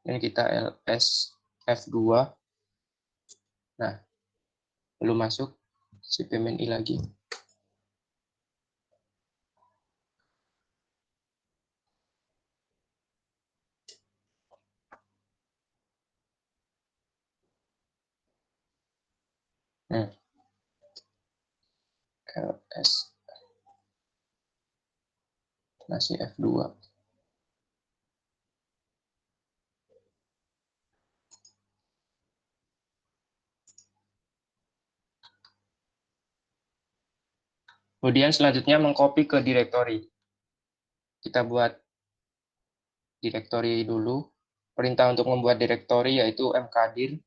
Dan kita ls F2. Nah, belum masuk cp-i lagi. Nah, ls masih F2. Kemudian selanjutnya mengcopy ke directory. Kita buat directory dulu. Perintah untuk membuat directory yaitu mkdir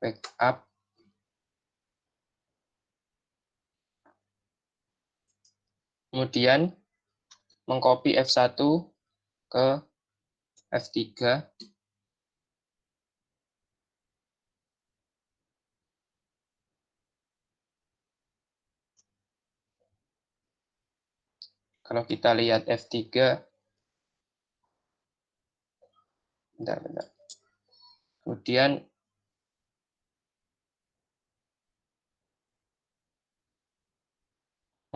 backup. Kemudian mengcopy F1 ke F3. Kalau kita lihat F3, bentar. Kemudian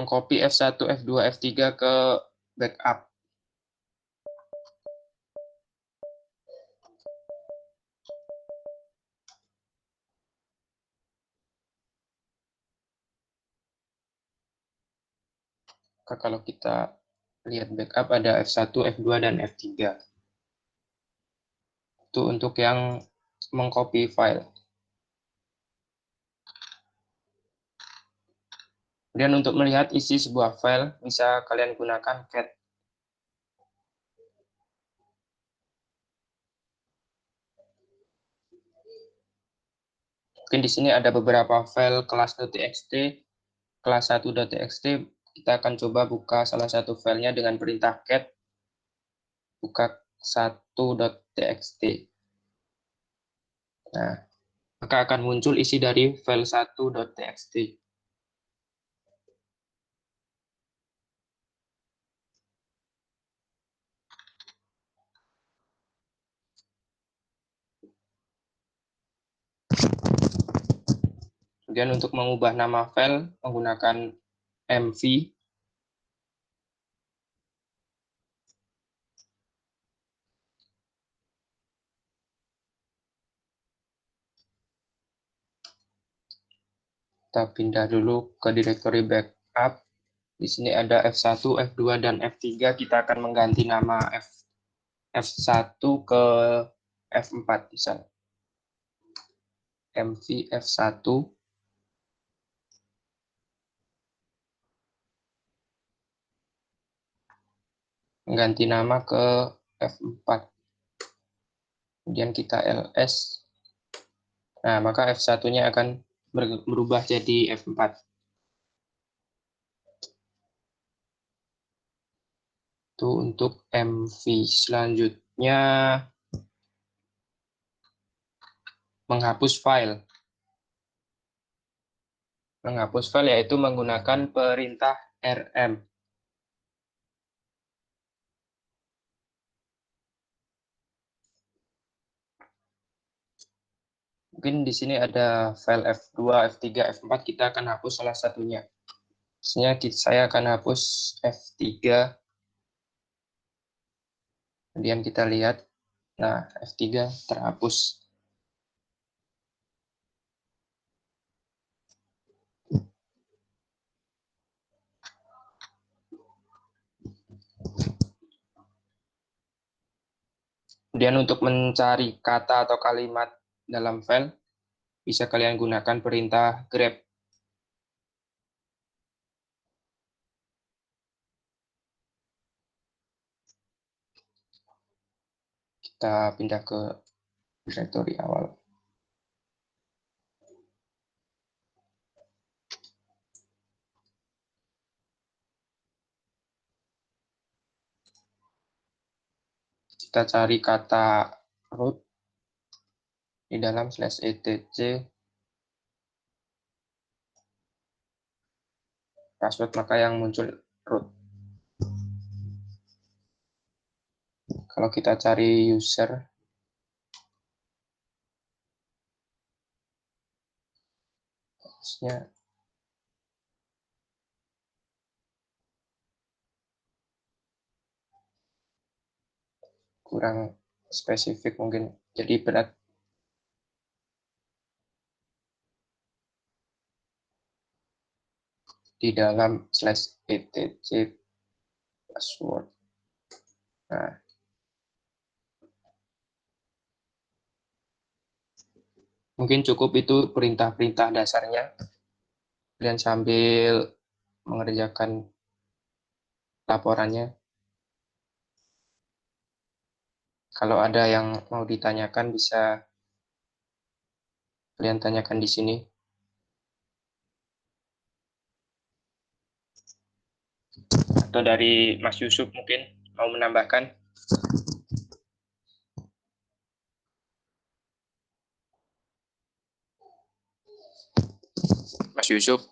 mengcopy F1, F2, F3 ke backup. Kalau kita lihat backup ada F1, F2, dan F3. Itu untuk yang mengcopy file. Kemudian untuk melihat isi sebuah file, bisa kalian gunakan cat. Mungkin di sini ada beberapa file kelas.txt, kelas 1.txt. Kita akan coba buka salah satu filenya dengan perintah cat buka 1.txt. Nah, maka akan muncul isi dari file 1.txt. Kemudian untuk mengubah nama file menggunakan mv. Kita pindah dulu ke directory backup. Di sini ada F1, F2, dan F3. Kita akan mengganti nama F1 ke F4 misal. mv F1. Mengganti nama ke F4. Kemudian kita ls. Nah, maka F1-nya akan berubah jadi F4. Itu untuk mv. Selanjutnya menghapus file. Menghapus file yaitu menggunakan perintah rm. Mungkin di sini ada file F2, F3, F4, kita akan hapus salah satunya. Misalnya saya akan hapus F3. Kemudian kita lihat, nah F3 terhapus. Kemudian untuk mencari kata atau kalimat dalam file, bisa kalian gunakan perintah grep. Kita pindah ke directory awal. Kita cari kata root di dalam /etc password, maka yang muncul root. Kalau kita cari user, harusnya kurang spesifik mungkin, jadi berat. Di dalam /etc password. Nah, Mungkin cukup itu perintah-perintah dasarnya. Kalian sambil mengerjakan laporannya. Kalau ada yang mau ditanyakan bisa kalian tanyakan di sini. Atau dari Mas Yusuf mungkin mau menambahkan. Mas Yusuf.